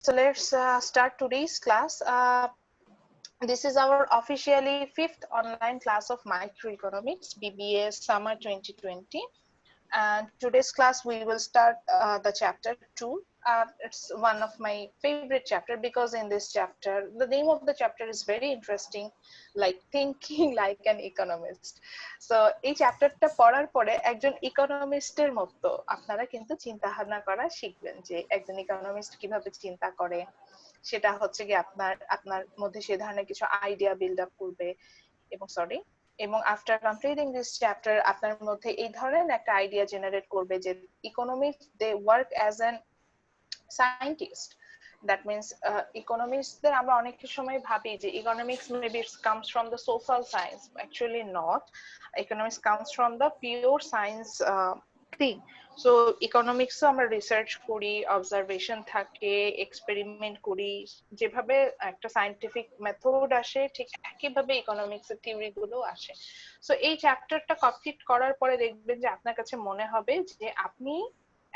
So let's start today's class. This is our officially 5th online class of microeconomics, BBA summer 2020. And today's class we will start the chapter 2. It's one of my favorite chapter because in this chapter, the name of the chapter is very interesting, like thinking like an economist. So এই চ্যাপ্টারটা পড়ার পরে একজন ইকোনমিস্টের মতো আপনারা কিন্তু চিন্তা ভাবনা করা শিখবেন যে একজন ইকোনমিস্ট কিভাবে চিন্তা করে, সেটা হচ্ছে কি আপনার আপনার মধ্যে সে ধরনের কিছু আইডিয়া বিল্ড আপ করবে এবং আফটার কমপ্লিটিং দিস চ্যাপ্টার আপনার মধ্যে এই ধরনের একটা আইডিয়া জেনারেট করবে যে economics they work as an scientist. That means ইকোনমিক্সদের আমরা অনেক সময় ভাবি যে economics maybe comes from the social science, actually not. Economics comes from the pure science thing. So ইকোনমিক্সও আমরা রিসার্চ করি, অবজারভেশন থাকে, এক্সপেরিমেন্ট করি, যেভাবে একটা সায়েন্টিফিক মেথড আসে ঠিক একইভাবে ইকোনমিক্স এর থিওরি গুলো আসে। সো এই চ্যাপ্টারটা কমপ্লিট করার পরে দেখবেন যে আপনার কাছে মনে হবে যে আপনি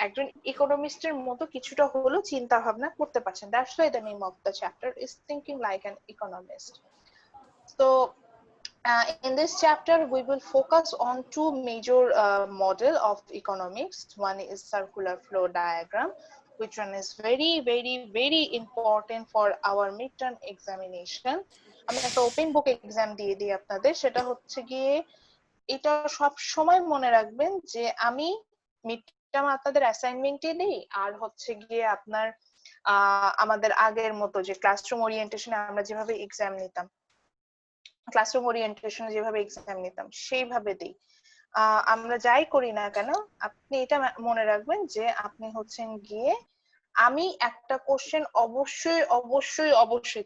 একজন ইকোনমিস্টের মতো কিছুটা হলেও চিন্তা ভাবনা করতে পারছেন। That's why the name of the chapter is thinking like an economist. So in this chapter we will focus on two major model of economics. One is circular flow diagram, which one is very important for our midterm examination. আমি একটা open book exam দিয়ে দিই আপনাদের, সেটা হচ্ছে গিয়ে এটা সব সময় মনে রাখবেন যে আমি মিডটার্ম আপনাদের অ্যাসাইনমেন্টে দিই আর হচ্ছে গিয়ে আপনার আমাদের আগের মতো যে ক্লাসরুম ওরিয়েন্টেশনে আমরা যেভাবে এক্সাম নিতাম, ক্লাসরুম ওরিয়েন্টেশনে যেভাবে এক্সাম নিতাম সেইভাবে দিই। আমরা যাই করি না কেন আপনি এটা মনে রাখবেন যে আপনি হচ্ছেন গিয়ে আমি একটা কোশ্চেন অবশ্যই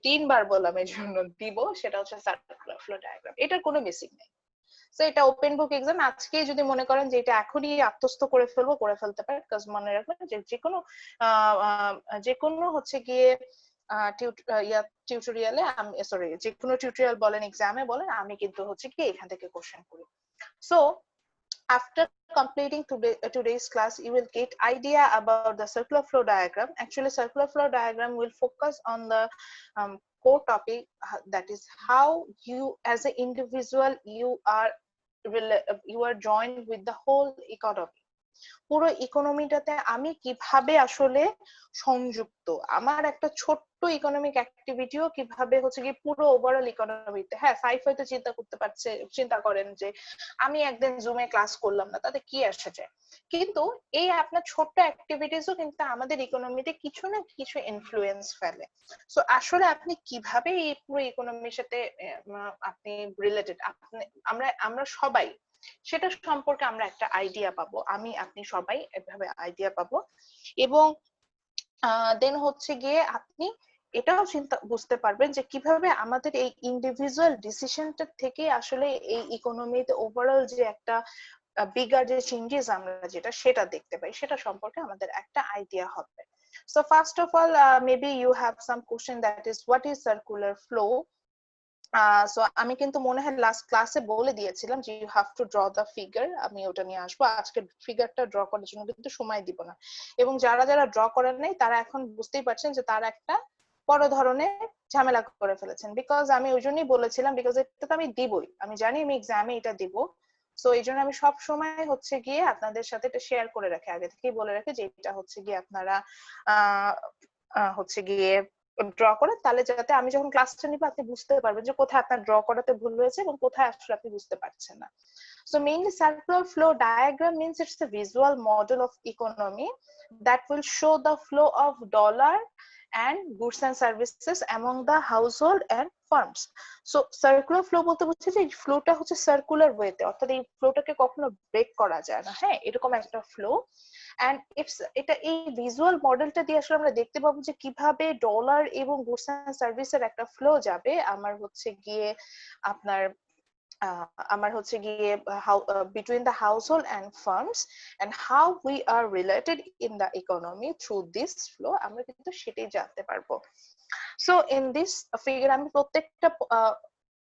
3বার বললাম এর জন্য দিব, সেটা হচ্ছে সার্কুলার ফ্লো ডায়াগ্রাম। এটার কোনো বেসিক নেই। তো এটা ওপেন বুক এক্সাম। আজকে যদি মনে করেন যে এটা এখনই আত্মস্থ করে ফেলবো, করে ফেলতে পারেন, বিকজ মনে রাখবেন যে যেকোনো হচ্ছে গিয়ে টিউটোরিয়ালে আমি যেকোনো টিউটোরিয়াল বলেন, এক্সামে বলেন, আমি কিন্তু হচ্ছে কি এখান থেকে কোশ্চেন করি। So after completing today's class you will get idea about the circular flow diagram. Actually circular flow diagram will focus on the core topic, that is how you as an individual you are joined with the whole economy. পুরো ইকোনমিটাতে আমি কিভাবে আসলে সংযুক্ত, আমার একটা ছোট্ট economic অ্যাক্টিভিটিও কিভাবে হচ্ছে কি পুরো ওভারঅল ইকোনমিতে। হ্যাঁ, সাইফ হয়তো চিন্তা করেন যে আমি একদিন জুমে ক্লাস করলাম না, তাতে কি আসে যায়, কিন্তু এই আপনার ছোট্ট অ্যাক্টিভিটিসও কিন্তু আমাদের ইকোনমিতে কিছু না কিছু ইনফ্লুয়েন্স ফেলে। সো আসলে আপনি কিভাবে এই পুরো ইকোনমির সাথে আপনি রিলেটেড, আমরা সবাই সেটা সম্পর্কে আমরা একটা আইডিয়া পাবো, আপনি সবাই এভাবে আইডিয়া পাবো। এবং দেন হচ্ছে গিয়ে আপনি এটাও বুঝতে পারবেন যে কিভাবে আমাদের এই ইন্ডিভিজুয়াল ডিসিশনটা থেকে আসলে এই ইকোনমিতে ওভারঅল যে একটা বিগার যে চেঞ্জেস আমরা সেটা দেখতে পাই, সেটা সম্পর্কে আমাদের একটা আইডিয়া হবে। So first of all, maybe you have some question, that is what is circular flow. So আমি কিন্তু মনে হয় লাস্ট ক্লাসে বলে দিয়েছিলাম যে you have to draw the figure. আমি ওটা নিয়ে আসবো, আজকে ফিগারটা ড্র করার জন্য কিন্তু সময় দিব না। এবং যারা যারা ড্র করেন নাই তারা এখন বুঝতেই পারছেন যে তারা একটা বড় ধরনের ঝামেলা করে ফেলেছেন, বিকজ আমি ওই জন্যই বলেছিলাম, বিকজ এটা তো আমি দিবই, আমি জানি আমি এক্সামে এটা দিব। সো এই জন্য আমি সব সময় হচ্ছে গিয়ে আপনাদের সাথে এটা শেয়ার করে রাখি, আগে থেকেই বলে রাখি যে এটা হচ্ছে গিয়ে আপনারা হচ্ছে গিয়ে ড্র করে, তাহলে যাতে আমি যখন ক্লাসটা নিব আপনি বুঝতে পারবেন যে কোথায় আপনার ড্র করাতে ভুল হয়েছে এবং কোথায় আসলে আপনি বুঝতে পারছেন না। So mainly circular flow diagram means it's a visual model of economy that will show the flow of dollar and goods and services among the household and firms. So circular flow বলতে বুঝছে যে এই ফ্লোটা হচ্ছে circular ওয়েতে, অর্থাৎ এই ফ্লোটাকে কখনো break করা যায় না। হ্যাঁ, এরকম একটা ফ্লো। এন্ড এটা এই ভিজুয়াল মডেলটা দিয়ে আসলে আমরা দেখতে পাবো যে কিভাবে ডলার এবং গুডস এন্ড সার্ভিসের একটা ফ্লো যাবে আমার হচ্ছে গিয়ে between the household and firms and how we are related in the economy through this flow, আমরা কিন্তু সেটাই জানতে পারবো। সো ইন দিস ফিগার আমি প্রত্যেকটা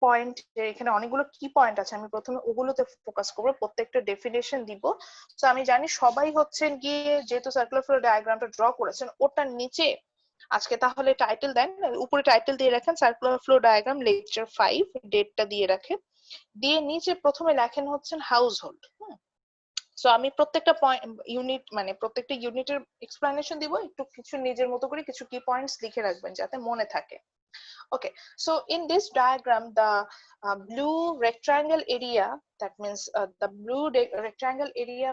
পয়েন্ট, এখানে অনেকগুলো কি পয়েন্ট আছে, আমি প্রথমে ওগুলোতে ফোকাস করবো, প্রত্যেকটা ডেফিনেশন দিব। তো আমি জানি সবাই হচ্ছেন গিয়ে যেহেতু সার্কুলার ফ্লো ডায়াগ্রামটা ড্র করেছেন ওটার নিচে আজকে তাহলে টাইটেল দেন, উপরে টাইটেল দিয়ে রাখেন সার্কুলার ফ্লো ডায়াগ্রাম লেকচার 5, ডেটটা দিয়ে রাখেন, দিয়ে নিচে প্রথমে লেখেন হচ্ছেন হাউস হোল্ড। সো আমি প্রত্যেকটা ইউনিট মানে প্রত্যেকটা ইউনিটের এক্সপ্লেনেশন দিব, একটু কিছু নিজের মতো করে কিছু কি পয়েন্টস লিখে রাখবেন যাতে মনে থাকে। Okay, so in this diagram, the blue rectangle area, that means the blue rectangle area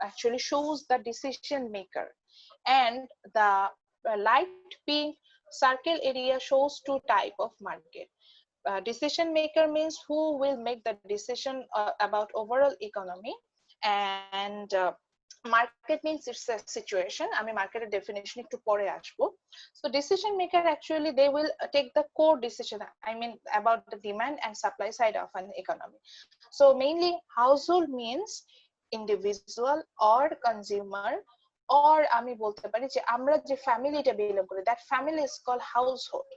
actually shows the decision maker, and the light pink circle area shows two type of market. Decision maker means who will make the decision about overall economy, and market means it's a situation. আমি মার্কেটের definition একটু পরে আসবো। So decision maker actually they will take the core decision, I mean about the demand and supply side of an economy. So mainly household means individual or consumer, or আমি বলতে পারি যে আমরা যে ফ্যামিলিটা বিলং করি, that family is called household.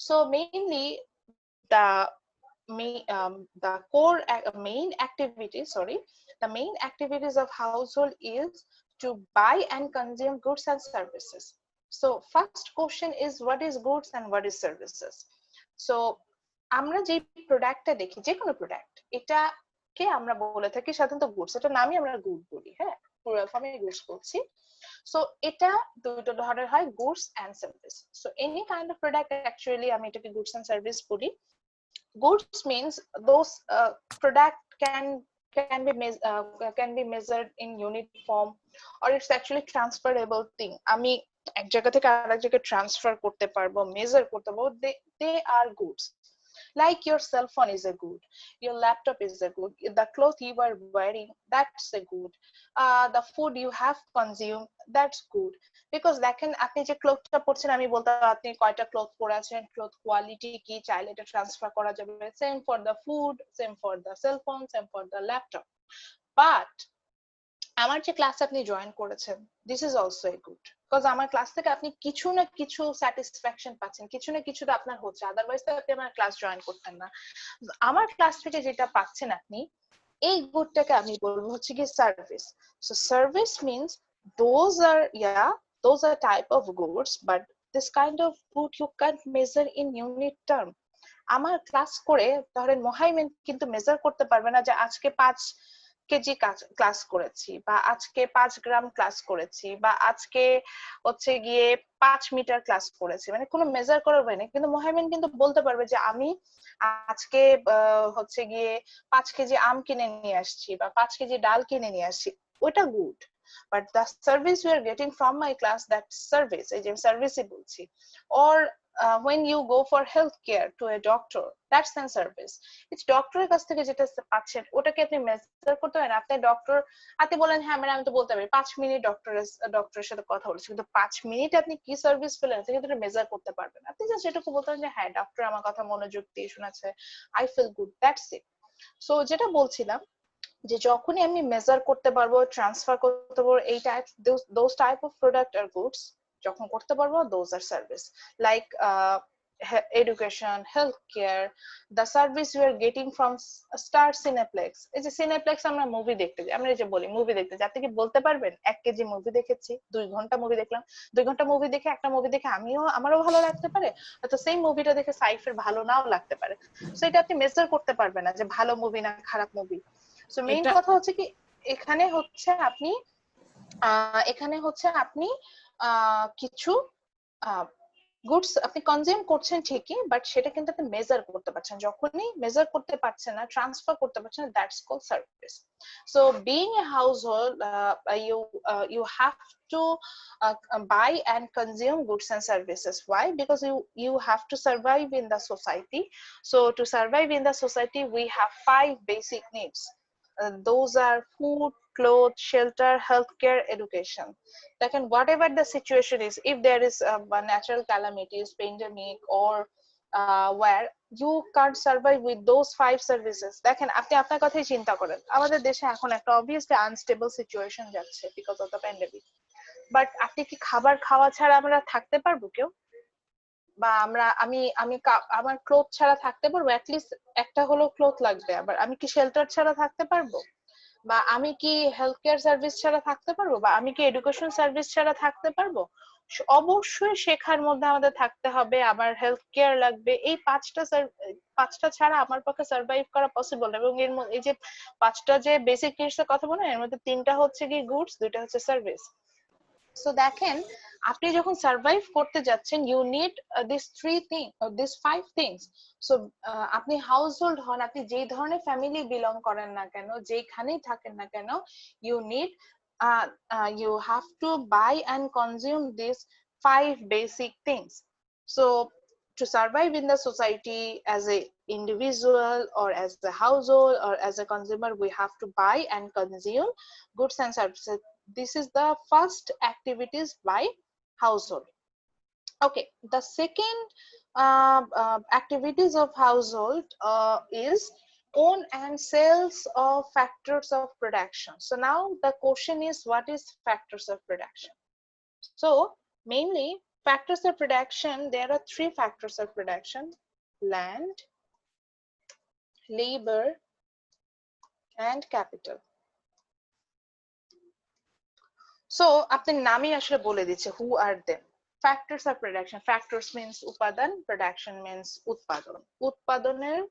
So mainly the core main activity, the main activities of household is to buy and consume goods and services. So first question is what is goods and what is services. So আমরা যে প্রোডাক্টটা দেখি, যে কোনো product, এটাকে আমরা বলে থাকি সাধারণত গুডস, এটা নামই আমরা গুড বলি, হ্যাঁ প্লুরাল ফর্মে গুডস বলছি। সো এটা দুটো ধরনের হয়, goods and service. So any kind of product actually আমি এটাকে গুডস এন্ড সার্ভিস বলি। Goods means those product can be measured in unit form, or it's actually transferable thing. আমি এক জায়গা থেকে আরেক জায়গায় ট্রান্সফার করতে পারবো, মেজার করতে পারবো, they are goods. Like your cell phone is a good, your laptop is a good, the cloth you are wearing, that's a good, the food you have consumed, that's good. Because দেখেন আপনি যে ক্লথটা পরছেন, আমি বলতে আপনি কয়টা cloth পরে আছেন, cloth quality কি, চাইলে এটা ট্রান্সফার করা যাবে, same for the food, same for the cell phone, same for the laptop. But আমার যে ক্লাস আপনি জয়েন করেছেন, this is also a good, because আমার ক্লাস থেকে আপনি কিছু না কিছু স্যাটিসফ্যাকশন পাচ্ছেন, কিছু না কিছু আপনার হচ্ছে, আদারওয়াইজ তো আপনি আমার ক্লাস জয়েন করতেন না। আমার ক্লাস থেকে যেটা পাচ্ছেন আপনি, এই গুডটাকে আমি বলবো হচ্ছে কি service. So service means those are type of goods, but this kind of good you can't measure in unit term. আমার ক্লাস করে ধরেন মোহাইমিন কিন্তু মেজার করতে পারবে না যে আজকে 5 কেজি ক্লাস করেছি, বা আজকে 5 গ্রাম ক্লাস করেছি, বা আজকে হচ্ছে গিয়ে 5 মিটার ক্লাস করেছি, মানে কোনো মেজার করার হয় না। কিন্তু মোহাইমিন কিন্তু বলতে পারবে যে আমি আজকে হচ্ছে গিয়ে 5 কেজি আম কিনে নিয়ে আসছি, বা 5 কেজি ডাল কিনে নিয়ে আসছি, ওটা good. But the service we are getting from my class, that service, এই যে সার্ভিসই বলছি, or when you go for healthcare to a doctor, that's an service. It's ডক্টরের কাছ থেকে যেটা পাচ্ছেন ওটাকে আপনি মেজার করতে হয় না। আপনি ডক্টর আপনি বলেন হ্যাঁ আমি তো বলতে পারি 5 মিনিট ডক্টরের সাথে কথা বলেছি, কিন্তু 5 মিনিট আপনি কি সার্ভিস পেলেন সেটা কিন্তু মেজার করতে পারবেন না। আপনি জাস্ট এটুকু বলতে পারেন যে হ্যাঁ ডক্টর আমার কথা মনোযোগ দিয়ে শুনেছে, I feel good, that's it. So যেটা বলছিলাম যে যখনই আমি মেজার করতে পারবো, ট্রান্সফার করতে পারবো, এই type those type of product আর গুডস যখন করতে পারবো, those are service. Like education, healthcare, the service you are getting from Star Cineplex. এই যে সিনেপ্লেক্স আমরা মুভি দেখতে যাই, আমরা এই যে বলি মুভি দেখতে যাই, আপনি কি বলতে পারবেন 1 কেজি মুভি দেখেছি, 2 ঘন্টা মুভি দেখলাম, 2 ঘন্টা মুভি দেখে একটা মুভি দেখে আমারও ভালো লাগতে পারে, হয়তো সেম মুভিটা দেখে সাইফের ভালো নাও লাগতে পারে। সো এটা আপনি মেজার করতে পারবেন না যে ভালো মুভি না খারাপ মুভি। সো মেইন কথা হচ্ছে কি এখানে হচ্ছে আপনি কিছু গুডস আপনি কনজিউম করছেন ঠিকই, বাট সেটা কিন্তু আপনি মেজার করতে পারছেন। যখনই মেজার করতে পারছেন না, ট্রান্সফার করতে পারছেন না, that's called service. So being a household, you have to buy and consume goods and services. Why? Because you have to survive in the society. So to survive in the society we have 5 basic needs. Those are food, clothes, shelter, healthcare, education. Like, and whatever the situation is, if there is a natural calamities, pandemic, or where you can't survive with those 5 services. দেখেন আপনি আপনার কথাই চিন্তা করেন, আমাদের দেশে এখন একটা obviously unstable situation যাচ্ছে because of the pandemic, but আপনি কি খাবার খাওয়া ছাড়া আমরা থাকতে পারবো কেউ? বা আমি আমার ক্লোথ ছাড়া থাকতে পারবো? অ্যাটলিস্ট একটা হলো ক্লোথ লাগবে। আবার আমি কি শেল্টার ছাড়া থাকতে পারবো? বা আমি কি হেলথ কেয়ার সার্ভিস ছাড়া থাকতে পারবো? বা আমি কি এডুকেশন সার্ভিস ছাড়া থাকতে পারবো? অবশ্যই শেখার মধ্যে আমাদের থাকতে হবে, আবার হেলথ কেয়ার লাগবে। এই পাঁচটা ছাড়া আমার পক্ষে সার্ভাইভ করা পসিবল না। এবং এর মধ্যে এই যে পাঁচটা যে বেসিক নিডস এর কথা বলে, এর মধ্যে তিনটা হচ্ছে কি গুডস, দুইটা হচ্ছে সার্ভিস। সো দেখেন, আপনি যখন সার্ভাইভ করতে যাচ্ছেন, you need this this 5 things. So আপনি হাউস হোল্ড হন, আপনি যেই ধরনের ফ্যামিলি বিলং করেন না কেন, যেখানেই থাকেন না কেন, you need you have to buy and consume these 5 basic things. So to survive in the society as a individual or as a household or as a consumer, we have to buy and consume goods and services. This is the first activities by household. Okay, the second activities of household is own and sales of factors of production. So now the question is, what is factors of production? So mainly factors of production, there are 3 factors of production: land, labor and capital. So আপনার নামই আসলে বলে দিচ্ছে who are them. Factors of production, factors means উপাদান, production means উৎপাদন, উৎপাদনের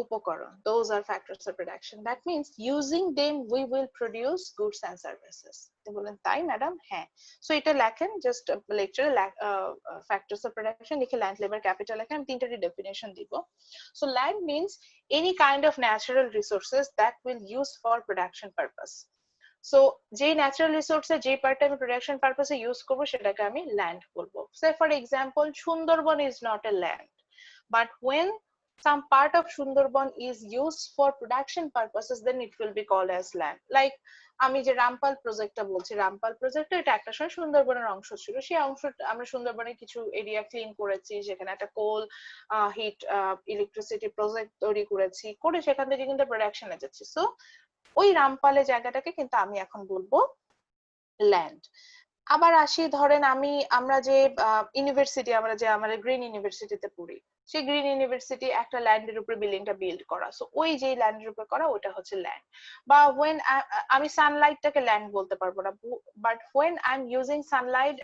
উপকরণ, those are factors of production. That means using them we will produce goods and services. বলেন তাই ম্যাডাম? হ্যাঁ। সো এটা লেখেন, জাস্ট লেকচারে factors of production লিখে land, labor, capital লেখেন, আমি তিনটারই ডেফিনেশন দিব। So land means any kind of natural resources that will use for production purpose. So যে ন্যাচারাল রিসোর্সে যে পার্টটা আমি প্রোডাকশন পারপাসে ইউজ করবো সেটাকে আমি ল্যান্ড বলবো। Say for example, Sundarban is not a land, but when some part of Sundarban is used for production purposes, then it will be called as land. Like আমি যে রামপাল প্রজেক্টটা বলছি, রামপাল প্রজেক্ট এটা একটা সময় সুন্দরবনের অংশ ছিল। সেই অংশ আমরা সুন্দরবনে কিছু এরিয়া ক্লিন করেছি, সেখানে একটা কোল হিট ইলেকট্রিসিটি প্রজেক্ট তৈরি করেছি, করে সেখান থেকে কিন্তু প্রোডাকশনে যাচ্ছি। সো ওই রামপালে জায়গাটাকে কিন্তু আমি এখন বলবো ল্যান্ড। আবার আসি, ধরেন আমরা যে ইউনিভার্সিটি, আমরা যে আমাদের গ্রিন ইউনিভার্সিটিতে পড়ি, সেই গ্রিন ইউনিভার্সিটি একটা ল্যান্ডের উপর বিল্ডিংটা বিল্ড করা, সো ওই যে ল্যান্ডের উপর করা ওটা হচ্ছে ল্যান্ড। বা when আমি সানলাইটটাকে ল্যান্ড বলতে পারবো না, but when I'm using sunlight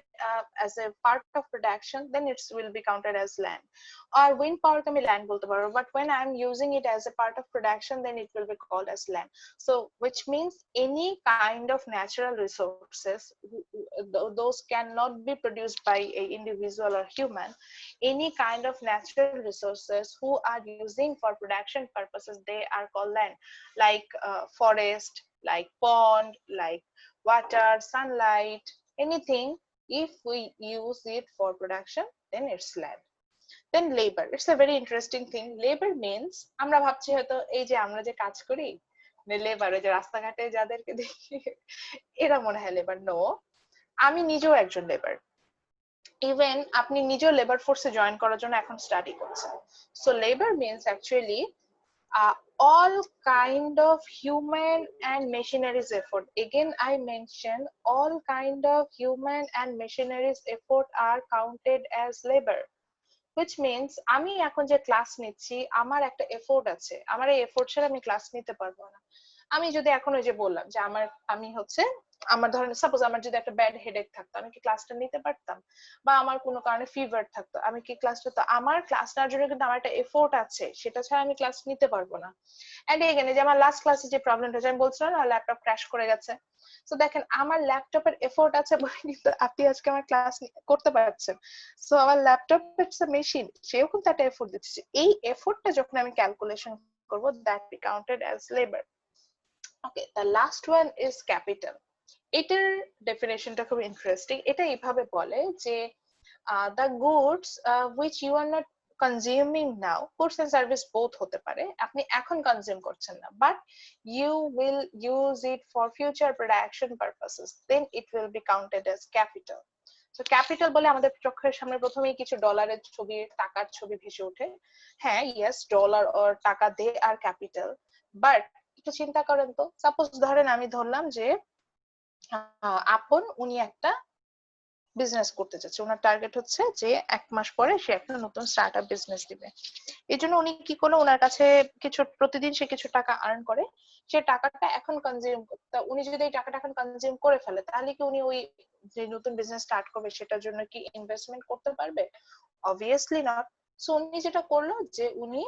as a part of production, then it will be counted as land. Or wind power কে আমি ল্যান্ড বলতে পারবো, but when I'm using it as a part of production, then it will be called as land. So which means any kind of natural resources, those cannot be produced by a individual or human. Any kind of natural resources who are using for production purposes, they are called land. Like forest, like pond, like water, sunlight, anything. If we use it for production, then it's land. Then labor, it's a very interesting thing. Labor means আমরা ভাবছি হয়তো এই যে আমরা যে কাজ করি, labour, ওই যে রাস্তাঘাটে যাদেরকে দেখি এরা মনে হয় লেবার। নো, আমি নিজেও একজন লেবার। ইভেন আপনি নিজেও লেবার ফোর্সে জয়েন করার জন্য এখন স্টাডি করছেন। So labour means actually all kind of human and machineries effort. Again I mention, all kind of human and machineries effort are counted as labor. which means আমি এখন যে class নিচ্ছি, আমার একটা এফোর্ট আছে, আমার এই এফোর্ট ছাড়া আমি ক্লাস নিতে পারবো না। আমি যদি এখন ওই যে বললাম যে আমি হচ্ছে আমার ধরেন সাপোজ আমার যদি একটা ব্যাড হেডেক থাকতো, আমি কি ক্লাসটা নিতে পারতাম? বা আমার কোনো কারণে ফিভার থাকতো, আমি কি ক্লাসটা, তো আমার ক্লাস নেওয়ার জন্য কিন্তু আমার একটা এফোর্ট আছে, সেটা ছাড়া আমি ক্লাস নিতে পারবো না। এন্ড এখানে যে আমার লাস্ট ক্লাসে যে প্রবলেমটা হচ্ছে, আমি বলছিলাম না ল্যাপটপ ক্র্যাশ করে গেছে। তো দেখেন আমার ল্যাপটপের এফোর্ট আছে বলে কিন্তু আপনি আজকে আমার ক্লাস করতে পারছেন। সো আমার ল্যাপটপ ইটস আ মেশিন, সেও কিন্তু একটা এফোর্ট দিচ্ছে। এই এফোর্টটা যখন আমি ক্যালকুলেশন করব, that be counted as labour. Okay, the last one is capital. এটার ডেফিনেশনটা খুব ইন্টারেস্টিং। এটা এইভাবে বলে যে the goods which you are not consuming now, goods and service both হতে পারে, আপনি এখন কনজিউম করছেন না, but you will use it for future production purposes, then it will be counted as capital. So capital বলে আমাদের চোখের সামনে প্রথমেই কিছু ডলারের ছবি, টাকার ছবি ভেসে ওঠে। হ্যাঁ, yes, ডলার or টাকা দে আর ক্যাপিটাল, বাট একটু চিন্তা করেন তো, সাপোজ ধরেন আমি ধরলাম যে আপন উনি একটা বিজনেস করতে চাচ্ছে, ওনার টার্গেট হচ্ছে যে 1 মাস পরে সে একটা নতুন স্টার্টআপ বিজনেস দিবে। এই জন্য উনি কি করলো, ওনার কাছে কিছু প্রতিদিন সে কিছু টাকা আর্ন করে, সে টাকাটা এখন কনজিউম করতে, উনি যদি এই টাকাটা এখন কনজিউম করে ফেলে তাহলে কি উনি ওই যে নতুন বিজনেস স্টার্ট করবে সেটার জন্য কি ইনভেস্টমেন্ট করতে পারবে? Obviously not. সো উনি যেটা করলো যে উনি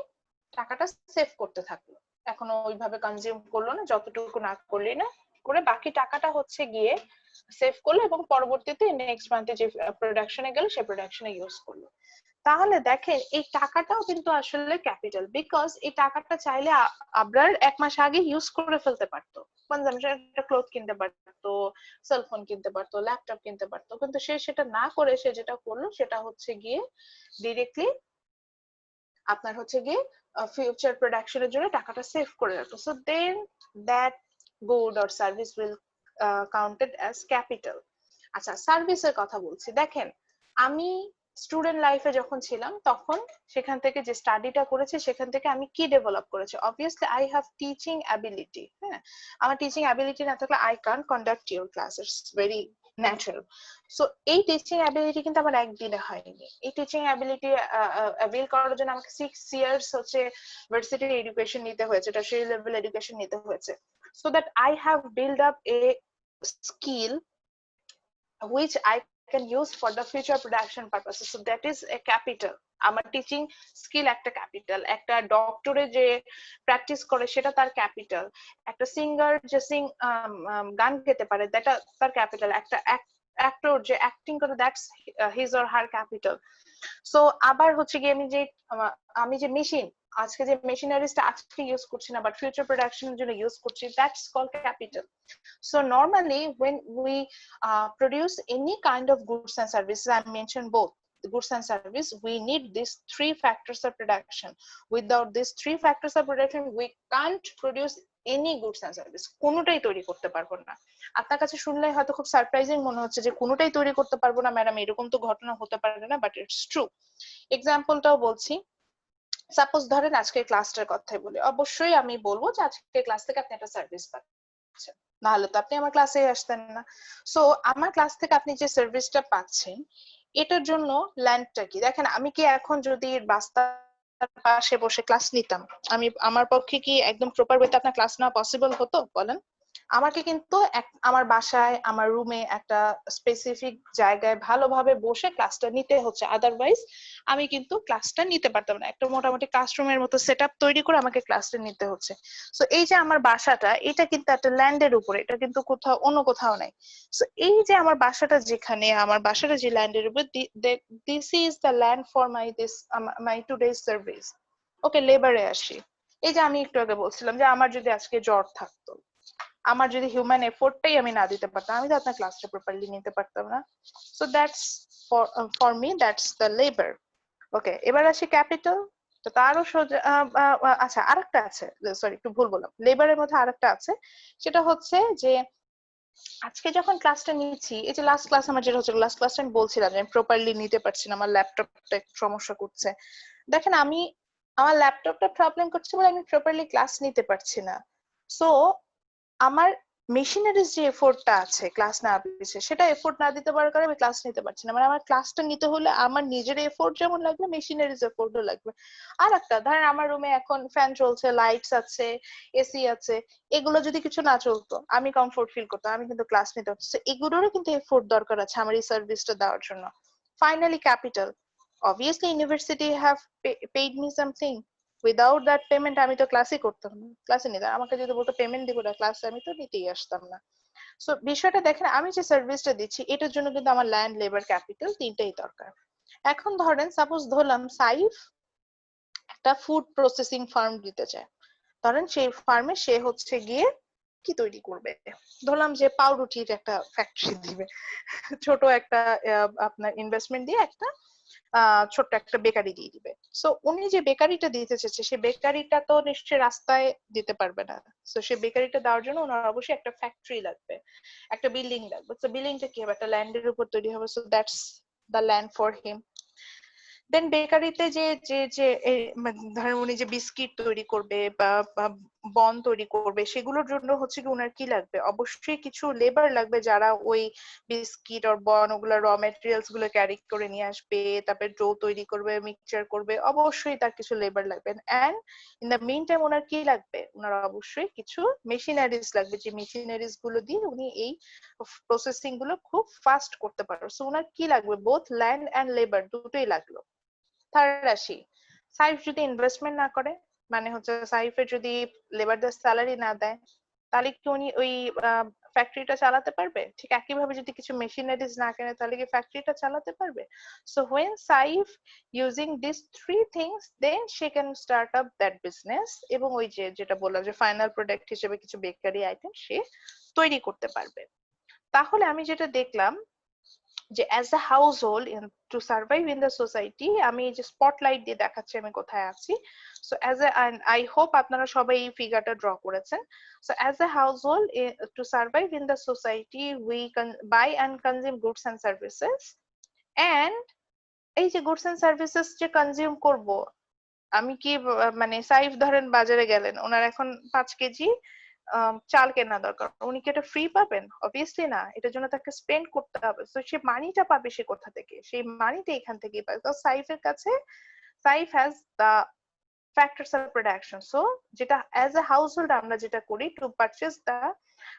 টাকাটা সেভ করতে থাকলো, এখনো ওইভাবে কনজিউম করলো না, যতটুকু না করলে না করে বাকি টাকাটা হচ্ছে গিয়ে সেভ করলো এবং পরবর্তীতে নেক্সট মান্থে যে প্রোডাকশনে গেল সে প্রোডাকশনে ইউজ করলো। তাহলে দেখেন এই টাকাটাও কিন্তু আসলে ক্যাপিটাল, বিকজ এই টাকাটা চাইলে আবরার 1 মাস আগে ইউজ করে ফেলতে পারতো, কনজাম্পশন, একটা ক্লথ কিনতে পারতো, সেলফোন কিনতে পারতো, ল্যাপটপ কিনতে পারতো, কিন্তু সে সেটা না করে সে যেটা করলো সেটা হচ্ছে গিয়ে ডিরেক্টলি আপনার হচ্ছে গিয়ে ফিউচার প্রোডাকশনের জন্য টাকাটা সেভ করে রাখলো। So then that good or service will counted as capital. আচ্ছা, সার্ভিসের কথা বলছি, দেখেন আমি স্টুডেন্ট লাইফে যখন ছিলাম তখন সেখান থেকে যে স্টাডিটা করেছি সেখান থেকে আমি কি ডেভেলপ করেছি, obviously I have teaching ability. হ্যাঁ, আমার টিচিং অ্যাবিলিটি না থাকলে I can conduct your classes, very natural. So এই টিচিং অ্যাবিলিটি কিন্তু আমার একদিনে হয়নি। এই টিচিং অ্যাবিলিটি অ্যাভেল করার জন্য আমাকে 6 ইয়ার্স হচ্ছে ভার্সিটি এডুকেশন নিতে হয়েছে, টার্সিয়ারি লেভেল এডুকেশন নিতে হয়েছে, so that I have build up A skill which I can use for the future production purposes. So that is a capital. আমার teaching skill একটা ক্যাপিটাল, একটা ডক্টরে যে practice করে সেটা তার ক্যাপিটাল, একটা সিঙ্গার যে গান গেতে পারে সেটা তার ক্যাপিটাল, একটা অ্যাক্টর যে অ্যাক্টিং করে that's his or her capital. So আবার হচ্ছে গিয়ে আমি যে মেশিন, আজকে যে মেশিনারিজটা আজকে ইউজ করছি না বাট ফিউচার প্রোডাকশনের জন্য ইউজ করছি, that's called capital. So normally when we produce any kind of goods and services, I mentioned both the goods and service, we need these 3 factors of production. Without these 3 factors of production we can't produce any goods and service, কোনোটাই তৈরি করতে পারবো না। আপনার কাছে শুনলে হয়তো খুব সারপ্রাইজিং মনে হচ্ছে যে কোনোটাই তৈরি করতে পারবো না ম্যাডাম, এরকম তো ঘটনা হতে পারে না, বাট ইটস ট্রু। এক্সাম্পলটাও বলছি, সাপোজ ধরেন আজকে ক্লাসটার কথাই বলি, অবশ্যই আমি বলবো যে আজকে ক্লাস থেকে আপনি একটা সার্ভিস পাচ্ছেন, নাহলে তো আপনি আমার ক্লাসে আসতেন না। সো আমার ক্লাস থেকে আপনি যে সার্ভিসটা পাচ্ছেন এটার জন্য ল্যান্ডটা কি, দেখেন আমি কি এখন যদি রাস্তার পাশে বসে ক্লাস নিতাম, আমার পক্ষে কি একদম প্রপার ওয়েতে আপনার ক্লাস নেওয়া পসিবল হতো বলেন? আমাকে কিন্তু আমার বাসায় আমার রুমে একটা স্পেসিফিক জায়গায় ভালোভাবে বসে ক্লাসটা নিতে হচ্ছে, আদারওয়াইজ আমি কিন্তু ক্লাসটা নিতে পারতাম না। একটা মোটামুটি ক্লাসরুমের মতো সেটআপ তৈরি করে আমাকে ক্লাসটা নিতে হচ্ছে। সো এই যে আমার বাসাটা, এটা কিন্তু একটা ল্যান্ডের উপরে, এটা কিন্তু কোথাও অন্য কোথাও নাই। সো এই যে আমার বাসাটা যেখানে, আমার বাসাটা যে ল্যান্ডের উপর, this is the land for my today service. Okay, লেবারে আসি। এই যে আমি একটু আগে বলছিলাম যে আমার যদি আজকে জ্বর থাকতো, আমার যদি হিউম্যান এফোর্টটাই আমি না দিতে পারতাম, আমি তো আপনার ক্লাসটা প্রপারলি নিতে পারতাম না। So that's for me that's the labour. Okay, এবার আসি ক্যাপিটাল। তো তারও সোজা আচ্ছা, আরেকটা আছে, সরি একটু ভুল বললাম, লেবারের মধ্যে আরেকটা আছে, সেটা হচ্ছে যে আজকে যখন ক্লাসটা নিচ্ছি, এই যে লাস্ট ক্লাস আমার যেটা হচ্ছে, লাস্ট ক্লাসটা আমি বলছিলাম যে আমি প্রপারলি নিতে পারছি না, আমার ল্যাপটপটা সমস্যা করছে। দেখেন আমার ল্যাপটপটা প্রবলেম করছে বলে আমি প্রপারলি ক্লাস নিতে পারছি না। সো আমার মেশিনারিজ যে এফোর্টটা আছে ক্লাস না দিচ্ছে, সেটা এফোর্ট না দিতে পারার কারণে আমি ক্লাস নিতে পারছি না। মানে আমার ক্লাসটা নিতে হলে আমার নিজের এফোর্ট যেমন লাগবে, মেশিনারিজ এফোর্টও লাগবে। আর একটা ধরেন আমার রুমে এখন ফ্যান চলছে, লাইটস আছে, এসি আছে, এগুলো যদি কিছু না চলতো আমি কমফোর্ট ফিল করতাম, আমি কিন্তু ক্লাস নিতে পারছি। এগুলোরও কিন্তু এফোর্ট দরকার আছে আমার এই সার্ভিসটা দেওয়ার জন্য। Finally capital, obviously university have paid me something, without that payment আমি তো ক্লাসই করতাম না, ক্লাসে নিতাম, আমাকে যদি বলতো পেমেন্ট দিব না ক্লাসে, আমি তো নিতেই আসতাম না। সো বিষয়টা দেখেন, আমি যে সার্ভিসটা দিচ্ছি এটার জন্য কিন্তু আমার ল্যান্ড, লেবার, ক্যাপিটাল তিনটাই দরকার। এখন ধরেন সাপোজ ধরলাম সাইফ একটা ফুড প্রসেসিং ফার্ম দিতে চায়, ধরেন সেই ফার্মে সে হচ্ছে গিয়ে কি তৈরি করবে, ধরলাম যে পাউরুটির একটা ফ্যাক্টরি দিবে, ছোট একটা আপনার ইনভেস্টমেন্ট দিয়ে একটা ছোট্ট একটা বেকারি দিয়ে দিবে। সো উনি যে বেকারিটা দিতে চাচ্ছে, সে বেকারিটা তো নিশ্চয়ই রাস্তায় দিতে পারবে না। সো সে বেকারিটা দেওয়ার জন্য ওনার অবশ্যই একটা ফ্যাক্টরি লাগবে, একটা বিল্ডিং লাগবে। সো বিল্ডিংটা কি হবে, একটা ল্যান্ডের উপর তৈরি হবে। So that's the land for him. Then বেকারিতে যে যে যে ধরেন উনি যে বিস্কিট তৈরি করবে বা বন তৈরি করবে, সেগুলোর জন্য হচ্ছে কি ওনার কি লাগবে, অবশ্যই কিছু লেবার লাগবে যারা ওই বিস্কিট আর বন ওগুলো র মেটেরিয়ালস গুলো ক্যারি করে নিয়ে আসবে, তারপরে ডো তৈরি করবে, মিক্সচার করবে, অবশ্যই তার কিছু লেবার লাগবে। And in the meantime owner কি লাগবে, ওনার অবশ্যই কিছু মেশিনারিজ লাগবে, যে মেশিনারিজ গুলো দিয়ে উনি এই প্রসেসিং গুলো খুব ফাস্ট করতে পারবে। সো ওনার কি লাগবে, বোথ ল্যান্ড এন্ড লেবার দুটোই লাগলো। থার্ড আসি, সাইফ যদি ইনভেস্টমেন্ট না করে, মানে হচ্ছে সাইফের যদি লেবারদের স্যালারি না দেয়, তাহলে কি উনি ওই ফ্যাক্টরিটা চালাতে পারবে? ঠিক একইভাবে যদি কিছু মেশিনারিজ না কেনে, তাহলে কি ফ্যাক্টরিটা চালাতে পারবে? So when Saif using this three things, then she can start up that business, এবং ওই যে যেটা বললাম যে ফাইনাল প্রোডাক্ট হিসেবে কিছু বেকারি আইটেম সে তৈরি করতে পারবে। তাহলে আমি যেটা দেখলাম যে as a house hold to survive in the society, আমি এই যে স্পটলাইট দিয়ে দেখাচ্ছি আমি কোথায় আছি। So as a, I hope আপনারা সবাই এই ফিগারটা ড্র করেছেন। So as a house hold to survive in the society we by and consume goods and services, and এই যে গুডস অ্যান্ড সার্ভিসেস যে কনজিউম করব, আমি কি মানে সাইফ ধরেন বাজারে গেলেন, ওনার এখন 5 কেজি চাল কেনা দরকার, উনি কি এটা ফ্রি পাবেন? অবভিয়াসলি না, এটার জন্য তাকে স্পেন্ড করতে হবে। তো সে মানিটা পাবে সে কোথা থেকে? সেই মানিটা এখান থেকেই পাবে। তো সাইফের কাছে, Saif has the factors of production. So যেটা as a household আমরা যেটা করি, to purchase the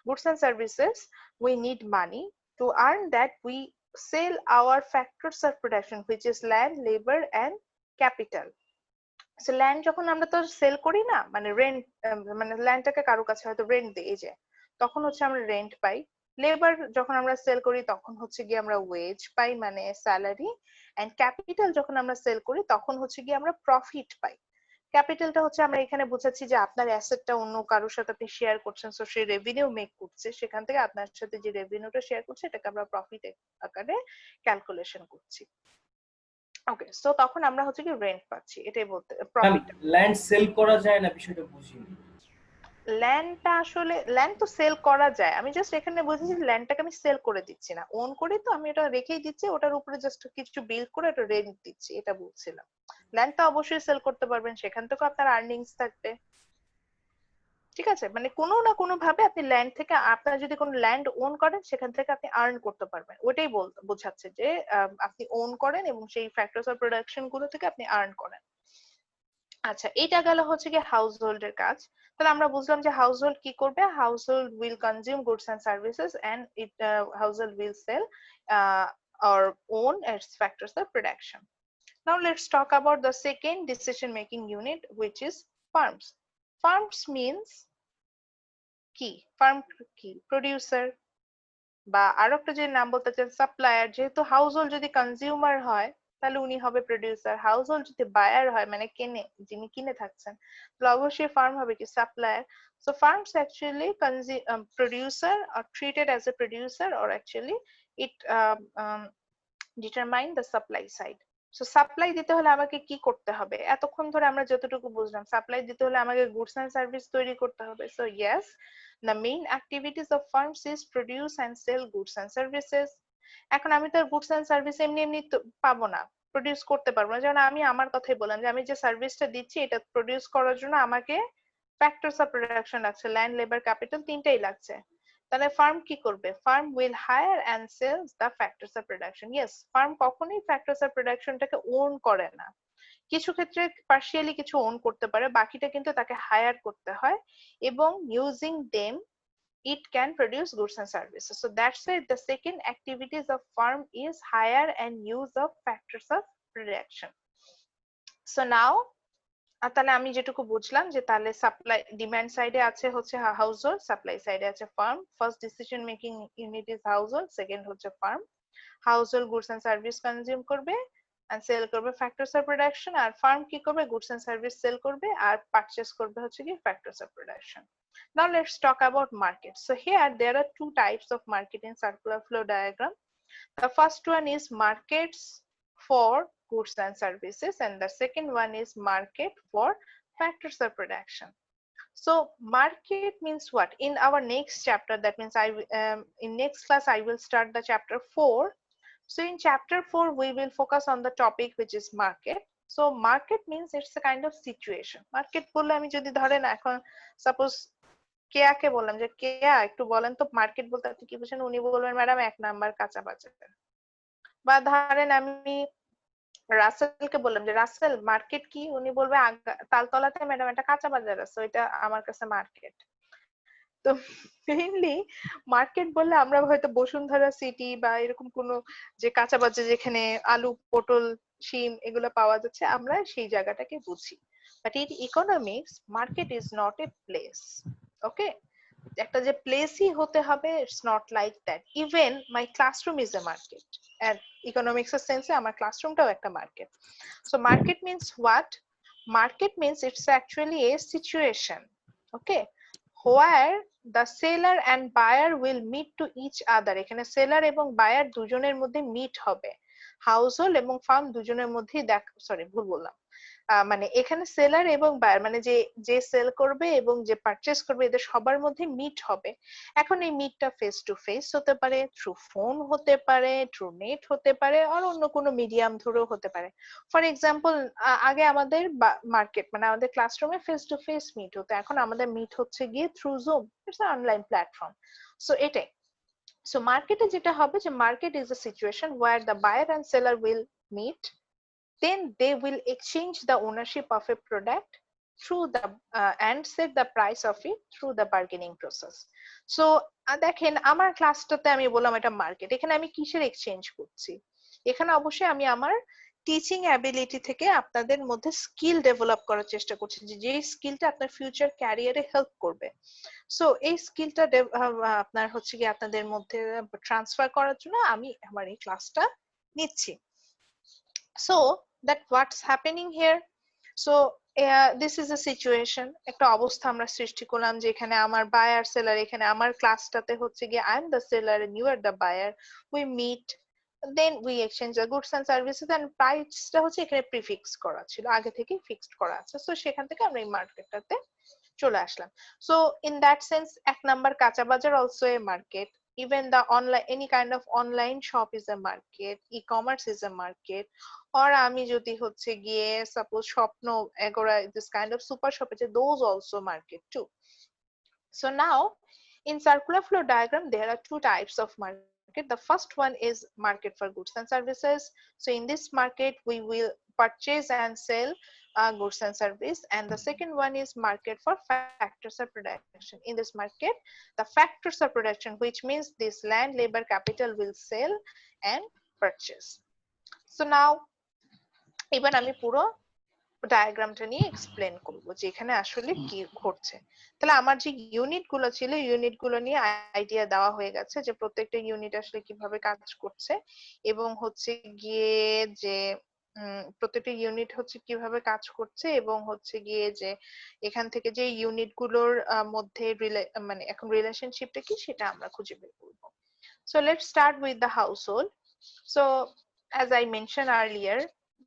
goods and services we need money. To earn that we sell our factors of production, which is land, labor and capital. So land যখন আমরা তো sell করি না, মানে রেন্ট, মানে ল্যান্ডটাকে কারো কাছে হয়তো রেন্ট দিই, এই যে তখন হচ্ছে আমরা রেন্ট পাই। লেবার যখন আমরা সেল করি তখন হচ্ছে গিয়ে আমরা ওয়েজ পাই, মানে স্যালারি। এন্ড ক্যাপিটাল যখন আমরা সেল করি তখন হচ্ছে গিয়ে আমরা প্রফিট পাই। ক্যাপিটালটা হচ্ছে আমরা এখানে বুঝাচ্ছি যে আপনার অ্যাসেটটা অন্য কারোর সাথে আপনি শেয়ার করছেন, সো সে রেভিনিউ মেক করছে, সেখান থেকে আপনার সাথে যে রেভিনিউটা শেয়ার করছে এটাকে আমরা প্রফিট আকারে ক্যালকুলেশন করছি। ওকে, সো তখন আমরা হচ্ছে কি রেন্ট পাচ্ছি, এটাই বলতে প্রফিট। ল্যান্ড সেল করা যায় না, বিষয়টা বুঝিনি। ল্যান্ডটা আসলে, ল্যান্ড তো সেল করা যায়, আমি জাস্ট এখানে বুঝেছি ল্যান্ডটাকে আমি সেল করে দিচ্ছি না, ওন করি তো আমি এটা রেখেই দিচ্ছি, ওটার উপরে জাস্ট কিছু বিল্ড করে এটা রেন্ট দিচ্ছি, এটা বলছিলাম। ল্যান্ডটা অবশ্যই সেল করতে পারবেন, সেখান থেকে আপনার আর্নিংস থাকবে। ঠিক আছে, মানে কোনো না কোনো ভাবে আপনি ল্যান্ড থেকে, আপনার যদি কোনো ল্যান্ড ওন করেন সেখান থেকে আপনি আর্ন করতে পারবেন, ওটাই বোঝাচ্ছে যে আপনি ওন করেন এবং সেই ফ্যাক্টরস অফ প্রোডাকশন গুলো থেকে আপনি আর্ন করেন। আচ্ছা, এটা গেল হচ্ছে কি হাউস হোল্ডের কাজ। তাহলে আমরা বুঝলাম যে হাউস হোল্ড কি করবে, household will consume goods and services and it household will sell or own its factors of production. Now let's talk about the second decision making unit, which is farms. Farms means কি, farm কি, producer, বা আরো একটা যে নাম বলতে চান supplier. যেহেতু হাউস হোল্ড যদি কনজিউমার হয় তাহলে উনি হবে প্রোডিউসার, হাউস হোল্ড যদি বায়ার হয় মানে কেনে, যিনি কিনে থাকছেন, তাহলে অবশ্যই ফার্ম হবে কি, supplier. So farms actually producer or treated as a producer, or actually it determine the supply side. So supply দিতে হলে আমাকে কি করতে হবে, এতক্ষণ ধরে আমরা যতটুকু বুঝলাম, সাপ্লাই দিতে হলে আমাকে গুডস এন্ড সার্ভিস তৈরি করতে হবে। So yes, the main activities of farms is produce and sell goods and services. এখন আমি তো গুডস এন্ড সার্ভিস এমনি এমনি পাবো না, প্রডিউস করতে পারবো না। যেমন আমি আমার কথাই বললাম যে আমি যে সার্ভিসটা দিচ্ছি এটা প্রডিউস করার জন্য আমাকে ফ্যাক্টরস অফ প্রোডাকশন লাগছে, ল্যান্ড, লেবার, ক্যাপিটাল, তিনটাই লাগছে। তাহলে ফার্ম কি করবে, firm will hire and sells the factors of production. Yes, firm কখনোই ফ্যাক্টরস অফ প্রোডাকশনটাকে ওন করে না, কিছু ক্ষেত্রে পার্শিয়ালি কিছু ওন করতে পারে, বাকিটা কিন্তু তাকে হায়ার করতে হয়, এবং using them it can produce goods and services. So that's why the second activities of farm is hire and use of factors of production. So now তাহলে আমি যেটুকু বুঝলাম যে তাহলে সাপ্লাই ডিমান্ড সাইডে আছে হচ্ছে হাউস হোল্ড, সাপ্লাই সাইডে আছে firm. First decision making unit is household, second হচ্ছে firm. Household goods and service consume করবে and সেল করবে ফ্যাক্টরস অফ প্রোডাকশন, আর ফার্ম কি করবে, গুডস এন্ড সার্ভিস সেল করবে আর পারচেজ করবে হচ্ছে কি factors of production. Now let's talk about market. So here there are two types of market in circular flow diagram. The first one is markets for goods and services, and the second one is market for factors of production. So market means what? In our next chapter, that means in next class I will start the chapter 4. So in chapter 4 we will focus on the topic which is market. So market means it's a kind of situation. Market বললে আমি যদি ধরেন এখন suppose কেয়াকে বললাম যে কেয়া একটু বলেন তো মার্কেট বলতে আপনি কি বুঝেন, উনি বলবেন ম্যাডাম 1 নাম্বার কাঁচা বাজার। বা ধরেন আমি রাসেলকে বললাম যে রাসেল মার্কেট কি, উনি বলবে তালতলাতে ম্যাডাম একটা কাঁচা বাজার আছে, ওইটা আমার কাছে মার্কেট। তো মেইনলি মার্কেট বললে আমরা হয়তো বসুন্ধরা সিটি বা এরকম কোনো যে কাঁচা বাজার যেখানে আলু পটল শিম এগুলো পাওয়া যাচ্ছে আমরা সেই জায়গাটাকে বুঝি। But in economics market is not a place. Okay, একটা যে প্লেসই হতে হবে, it's not like that. Even my classroom is a market, and economics এর সেন্সে আমার ক্লাসরুমটাও একটা market. So market means what? Market means it's actually a situation, okay, where the seller and buyer will meet to each other. এখানে seller এবং buyer দুজনের মধ্যে meet হবে, হাউস হোল্ড এবং ফার্ম দুজনের মধ্যেই সরি ভুল বললাম, মানে এখানে সেলার এবং বায়ার মানে যে যে সেল করবে এবং যে পারচেস করবে এদের সবার মধ্যে মিট হবে। এখন এই মিটটা ফেস টু ফেস হতে পারে, থ্রু ফোন হতে পারে, থ্রু নেট হতে পারে, আর অন্য কোনো মিডিয়াম ধরেও হতে পারে। ফর এক্সাম্পল আগে আমাদের মার্কেট মানে আমাদের ক্লাসরুমে ফেস টু ফেস মিট হতো, এখন আমাদের মিট হচ্ছে গিয়ে through zoom, it's online platform. So এটাই। সো মার্কেটে যেটা হবে যে market is a situation where the buyer and seller will meet, then they will exchange the ownership of a product through the and set the price of it through the bargaining process. So দেখেন আমার ক্লাসটাতে আমি বললাম এটা market, এখানে আমি কিসের exchange করছি? এখানে অবশ্যই আমি আমার টিচিং অ্যাবিলিটি থেকে আপনাদের মধ্যে স্কিল ডেভেলপ করার চেষ্টা করছি, যে স্কিলটা আপনার ফিউচার ক্যারিয়ারে হেল্প করবে। সো এই স্কিলটা আপনার হচ্ছে কি আপনাদের মধ্যে ট্রান্সফার করার জন্য আমি আমার এই ক্লাসটা নিচ্ছি। So that what's happening here? So this is a situation, একটা অবস্থা আমরা সৃষ্টি করলাম যেখানে আমার বায়ার সেলার, এখানে আমার ক্লাসটাতে হচ্ছে গিয়ে I am the seller and you are the buyer, we meet, then we exchange the goods and services, and প্রাইসটা হচ্ছে এখানে প্রিফিক্স করা ছিল, আগে থেকে ফিক্সড করা আছে। সো সেখান থেকে আমরা এই মার্কেটটাতে চলে আসলাম। So in that sense 1 number কাঁচা বাজার also a market, even the online any kind of online shop is a market, e-commerce is a market, or আমি যদি হচ্ছে গিয়ে সাপোজ স্বপ্ন এগোরা this kind of super shop আছে, those also market too. So now in circular flow diagram there are 2 types of market. The first one is market for goods and services. So in this market we will purchase and sell goods and service, and the second one is market for factors of production. In this market the factors of production, which means this land labor capital, will sell and purchase. So now এবার আমি পুরো ডায়াগ্রামটা নিয়ে explain করব যে এখানে আসলে কি ঘটছে। তাহলে আমার যে ইউনিট গুলো ছিল ইউনিট গুলো নিয়ে আইডিয়া দেওয়া হয়ে গেছে যে প্রত্যেকটা ইউনিট আসলে কিভাবে কাজ করছে, এবং হচ্ছে গিয়ে যে প্রত্যেকটা ইউনিট হচ্ছে কিভাবে কাজ করছে, এবং হচ্ছে গিয়ে যে এখান থেকে যে ইউনিট গুলোর মধ্যে মানে এখন রিলেশনশিপটা কি সেটা আমরা খুঁজে বের করব। So let's start with the household. So as I mentioned earlier,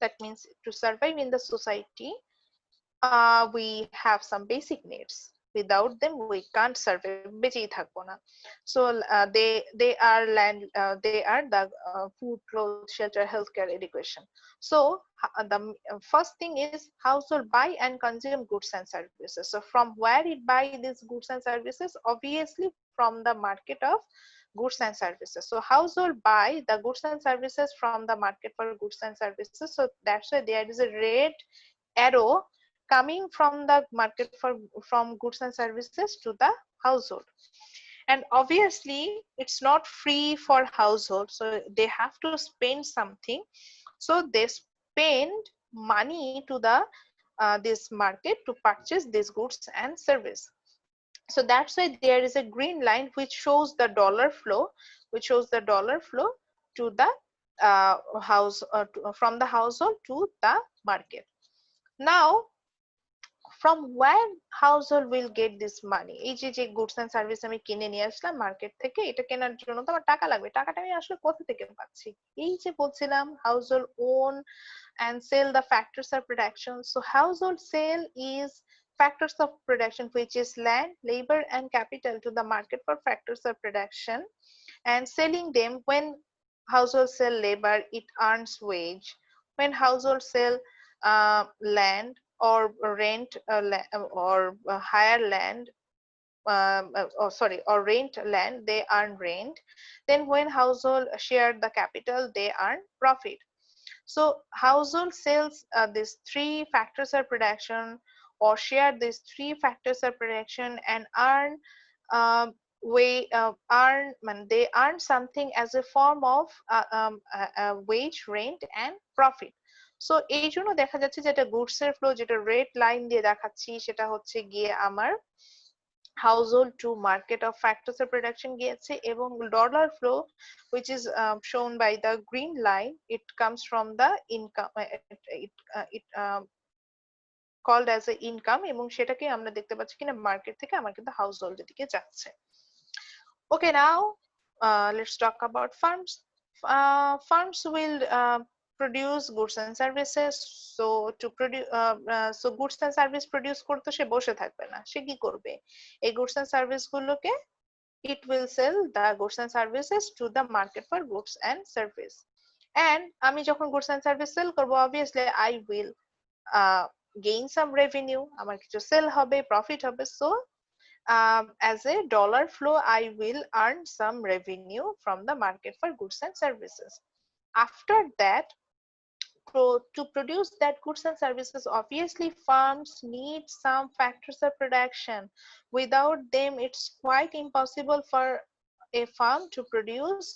that means to survive in the society we have some basic needs, without them we can't survive, বেঁচেই থাকবো না। So they are they are the food, clothes, shelter, healthcare, education. So the first thing is household buy and consume goods and services. So from where it buy these goods and services? Obviously from the market of goods and services. So household buy the goods and services from the market for goods and services. So that's why there is a red arrow coming from the market from goods and services to the household. And obviously it's not free for household, so they have to spend something. So they spend money to the this market to purchase these goods and service. So that's why there is a green line which shows the dollar flow, to the from the household to the market. Now from where household will get this money? এই যে goods and service আমি কিনে নিয়ে আসলাম market থেকে, এটা কেনার জন্য তো আমার টাকা লাগবে, টাকাটা আমি আসলে কোথা থেকে পাচ্ছি? এই যে বলছিলাম household own and sell the factors of production. So household sale is factors of production, which is land, labor and capital, to the market for factors of production, and selling them. When household sell labor, it earns wage. When household sell land or rent or hire land, or rent land, they earn rent. Then when household share the capital, they earn profit. So household sells these three factors of production or share these three factors of production and earn they earn something as a form of wage, rent and profit. So এই জন্য দেখা যাচ্ছে যেটা goods এর flow, যেটা red line দিয়ে দেখাচ্ছি, সেটা হচ্ছে গিয়ে আমার household to market of factors of production গিয়েছে, এবং dollar flow which is shown by the green line, it comes from the income, it called as a income, এবং সেটাকে আমরা দেখতে পাচ্ছি কিনা মার্কেট থেকে আমার কিন্তু হাউসহোল্ড এর দিকে যাচ্ছে। Okay, now let's talk about farms. Farms will produce goods and services. So to produce so goods and service produce করতে সে বসে থাকবে না, সে কি করবে, এই goods and service গুলোকে it will sell the goods and services to the market for goods and service. And আমি যখন goods and service sell করব, obviously I will gain some revenue, আমার কিছু sell হবে, profit হবে। So as a dollar flow, I will earn some revenue from the market for goods and services. After that, to produce that goods and services, obviously farms need some factors of production. Without them, it's quite impossible for a farm to produce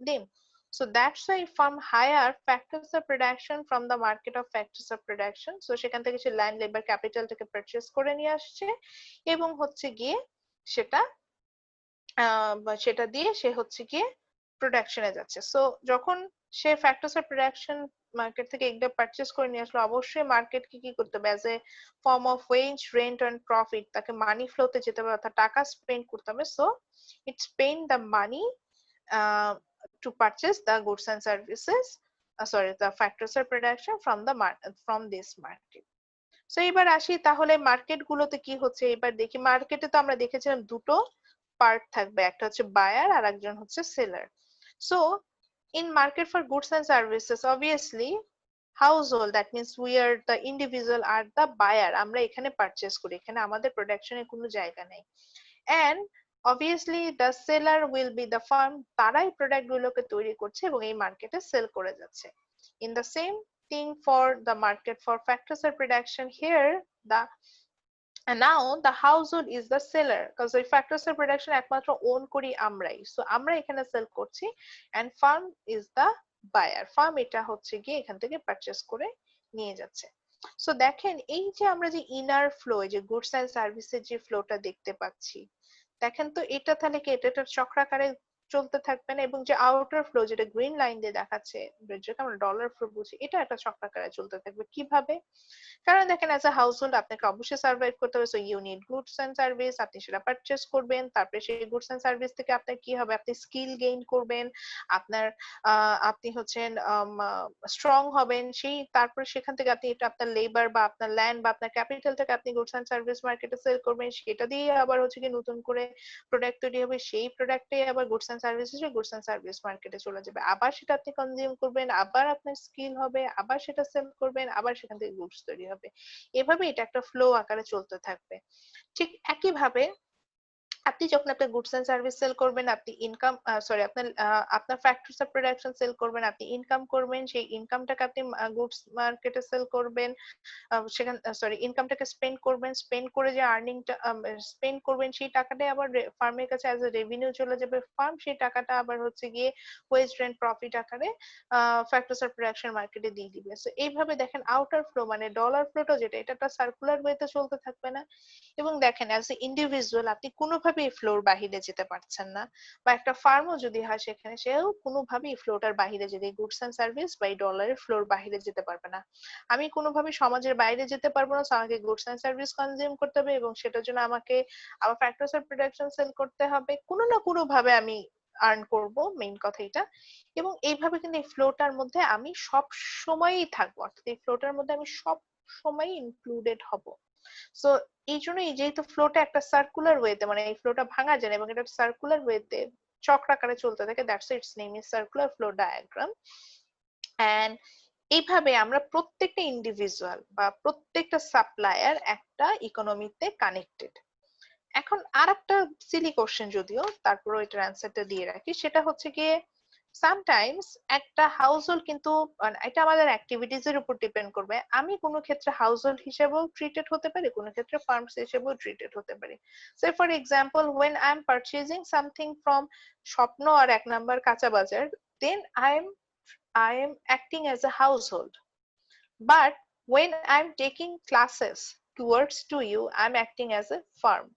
them. So that's why farm hire factors of production from the market of factors of production. So সেখান থেকে সে land, labor, capital থেকে purchase করে নিয়ে আসছে, এবং হচ্ছে গিয়ে সেটা দিয়ে সে হচ্ছে গিয়ে প্রোডাকশনে যাচ্ছে। সো যখন সে ফ্যাক্টরস অফ প্রোডাকশন মার্কেট থেকে এগুলো পারচেজ করে নিয়ে আসলো, অবশ্যই মার্কেট কি করতে হবে, as a form of wage, rent and profit, তাকে মানি ফ্লোতে যেতে হবে, অর্থাৎ টাকা স্পেন্ড করতে হবে। So it spend the money to purchase the goods and services, the factors of production from this market. So এবার আসি তাহলে মার্কেট গুলোতে কি হচ্ছে, এবার দেখি। মার্কেটে তো আমরা দেখেছিলাম দুটো পার্ট থাকবে, একটা হচ্ছে বায়ার আর একজন হচ্ছে seller. So in market for goods and services, obviously household, that means we are the individual are the buyer, আমরা এখানে পারচেজ করি, এখানে আমাদের প্রোডাকশনের কোনো জায়গা নেই। and obviously the seller will be the firm, তারাই প্রোডাক্ট গুলোকে তৈরি করছে এবং এই মার্কেটে সেল করে যাচ্ছে। in the same thing for the market for factors of production, here the and now the household is the seller, because ওই factors of production একমাত্র ওন করি আমরাই, সো আমরা এখানে সেল করছি, and farm is the buyer, farm এটা হচ্ছে গিয়ে এখান থেকে পারচেজ করে নিয়ে যাচ্ছে। সো দেখেন এই যে আমরা যে ইনার ফ্লো, যে গুডস এন্ড সার্ভিসের যে ফ্লোটা দেখতে পাচ্ছি, দেখেন তো এটা তাহলে কি এটা চক্রাকারে চলতে থাকবে না, এবং যে আউটার ফ্লো যেটা গ্রিন লাইন দিয়ে দেখাচ্ছে, যেটা আমরা ডলার ফ্লো বুঝি, এটা একটা চক্রাকারে চলতে থাকবে। কিভাবে? কারণ দেখেন অ্যাজ এ হাউসহোল্ড আপনাকে অবশ্যই সার্ভাইভ করতে হবে, so you need goods and service, আপনি সেটা পারচেজ করবেন, তারপরে সেই গুডস এন্ড সার্ভিস থেকে আপনার কি হবে, আপনি স্কিল গেইন করবেন, আপনার আপনি হচ্ছেন স্ট্রং হবেন, সেই তারপরে সেখান থেকে আপনি এটা আপনার লেবার বা আপনার ল্যান্ড বা আপনার ক্যাপিটাল থেকে আপনি গুডস এন্ড সার্ভিস মার্কেটে সেল করবেন, সেটা দিয়ে আবার হচ্ছে কি নতুন করে প্রোডাক্ট তৈরি হবে, সেই প্রোডাক্টে আবার গুডস এন্ড সার্ভিস হিসেবে গুডস এন্ড সার্ভিস মার্কেটে চলে যাবে, আবার সেটা আপনি কনজিউম করবেন, আবার আপনার স্কিল হবে, আবার সেটা সেল করবেন, আবার সেখান থেকে গুডস তৈরি হবে। এভাবে এটা একটা ফ্লো আকারে চলতে থাকবে। ঠিক একইভাবে আপনি যখন আপনার গুডস এন্ড সার্ভিস সেল করবেন, আপনি ইনকাম আপনার ফ্যাক্টরস অফ প্রোডাকশন সেল করবেন, আপনি ইনকাম করবেন, সেই ইনকামটাকে আপনি গুডস মার্কেটে সেল করবেন, সেখান ইনকামটাকে স্পেন্ড করবেন, স্পেন্ড করে যে আর্নিংটা স্পেন্ড করবেন, সেই টাকাটাই আবার ফার্মের কাছে অ্যাজ এ রেভিনিউ চলে যাবে, ফার্ম সেই টাকাটা আবার হচ্ছে গিয়ে ওয়েজ, রেন্ট, প্রফিট আকারে ফ্যাক্টরস অফ প্রোডাকশন মার্কেটে দিয়ে দিবে। সো এইভাবে দেখেন আউটার ফ্লো মানে ডলার ফ্লোটা যেটা, এটা একটা সার্কুলার ওয়েতে চলতে থাকবে না। এবং দেখেন অ্যাজ এ ইন্ডিভিজুয়াল আপনি কোনোভাবেই ফ্লোর বাহিরে যেতে পারছেন না, বা একটা ফার্মও যদি হয় সেখানে সেও কোনোভাবেই ফ্লোটার বাহিরে যেতে, গুডস এন্ড সার্ভিস বা ডলারের ফ্লোর বাহিরে যেতে পারবে না। আমি কোনোভাবে সমাজের বাইরে যেতে পারবো না, আমাকে গুডস এন্ড সার্ভিস কনজিউম করতে হবে, এবং সেটার জন্য আমাকে আবার ফ্যাক্টরস অফ প্রোডাকশন সেল করতে হবে, কোনো না কোনো ভাবে আমি আর্ন করব, মেইন কথা এটা। এবং এইভাবে কিন্তু এই ফ্লোটার মধ্যে আমি সব সময়ই থাকবো, অর্থাৎ এই ফ্লোটার মধ্যে আমি সব সময় ইনক্লুডেড হব। সো এই জন্যই যেহেতু ফ্লোটা একটা সার্কুলার ওয়েতে, মানে এই ফ্লোটা ভাঙা যায় না এবং এটা সার্কুলার ওয়েতে চক্রাকারে চলতে থাকে, that's it's name is circular flow diagram. and এইভাবে আমরা প্রত্যেকটা ইন্ডিভিজুয়াল বা প্রত্যেকটা সাপ্লায়ার একটা ইকোনমিতে কানেক্টেড। এখন আরেকটা সিলি কোশ্চেন, যদিও তারপরে এটার অ্যান্সারটা দিয়ে রাখি, সেটা হচ্ছে গিয়ে সামটাইমস একটা হাউস হোল্ড কিন্তু এটা আমাদের অ্যাক্টিভিটিজ এর উপর ডিপেন্ড করবে। আমি কোনো ক্ষেত্রে হাউস হোল্ড হিসেবেও ট্রিটেড হতে পারি, কোনো ক্ষেত্রে ফার্মস হিসেবেও ট্রিটেড হতে পারি। Say for example, when I am purchasing something from স্বপ্ন আর 1 নাম্বার কাঁচা বাজার, then I am acting as a household. But when I'm taking classes towards to you, I'm acting as a firm.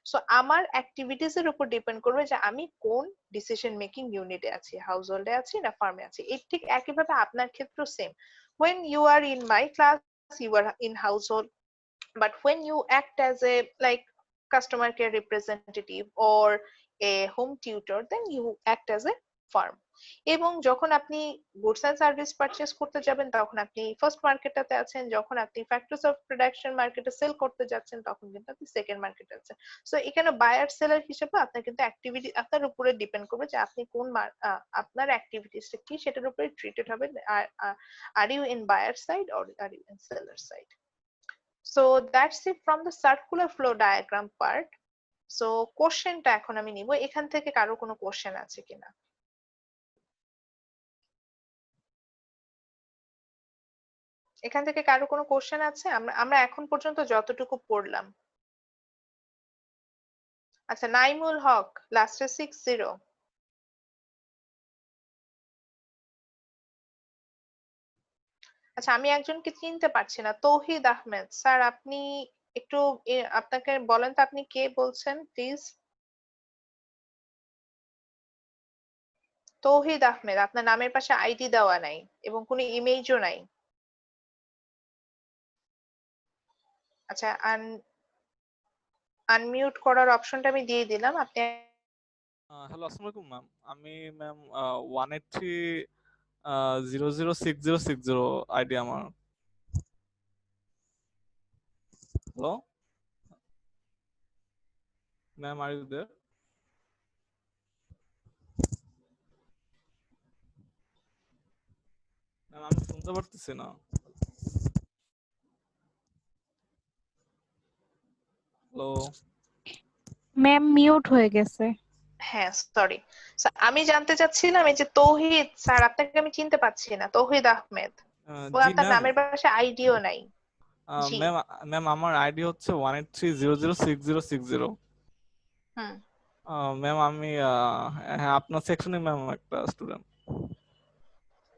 So আমার activities এর উপর depend করবে যে আমি কোন ডিসিশন মেকিং ইউনিটে আছি, হাউস হোল্ডে আছি না ফার্মে আছি। এই ঠিক একইভাবে আপনার ক্ষেত্রেও same. when you are in my class, you are in household, but when you act as a like customer care representative or a home tutor, then you act as a firm. এবং যখন আপনি goods and service purchase করতে যাবেন তখন আপনি first মার্কেটটাতে আছেন, যখন আপনি ফ্যাক্টরিজ অফ প্রোডাকশন মার্কেটে সেল করতে যাচ্ছেন তখন কিন্তু আপনি সেকেন্ড মার্কেটে আছেন। সো এখানে বায়ার সেলার হিসেবে আপনার কিন্তু অ্যাক্টিভিটি আপনার উপরে ডিপেন্ড করবে যে আপনি কোন আপনার অ্যাক্টিভিটিসটা কি, সেটার উপরে ট্রিটেড হবে। Are you in buyer side or are you in seller side? So that's it from the circular flow diagram part. So কোশ্চেনটা এখন আমি নিব, এখান থেকে কারো কোনো কোশ্চেন আছে কিনা? এখান থেকে কারো কোনো কোশ্চেন আছে? আমরা এখন পর্যন্ত যতটুকু পড়লাম। আচ্ছা, নাইমুল হক লাস্টে 60। আচ্ছা, আমি একজনকে চিনতে পারছি না, তৌহিদ আহমেদ স্যার, আপনি একটু আপনাকে বলেন তো আপনি কে বলছেন প্লিজ। তৌহিদ আহমেদ, আপনার নামের পাশে আইডি দেওয়া নাই এবং কোনো ইমেজও নাই। আচ্ছা, আনমিউট করার অপশনটা আমি দিয়ে দিলাম, আপনি। হ্যালো, আসসালামু আলাইকুম ম্যাম। আমি ম্যাম 183006060 আইডি আমার। Hello ma'am, are you there? Ma'am আমি শুনতে পারতেছি না। হ্যালো ম্যাম মিউট হয়ে গেছে। হ্যাঁ, সরি। আমি জানতে চাচ্ছিলাম এই যে তৌহিদ স্যার, আপনাকে আমি চিনতে পাচ্ছি না। তৌহিদ আহমেদ, ও জি আপনার ম্যাম। নামের পাশে আইডিও নাই। জি ম্যাম ম্যাম আমার আইডি হচ্ছে 183006060। হুম, ম্যাম আমি হ্যাঁ আপনার সেকশনে ম্যাম একটা স্টুডেন্ট।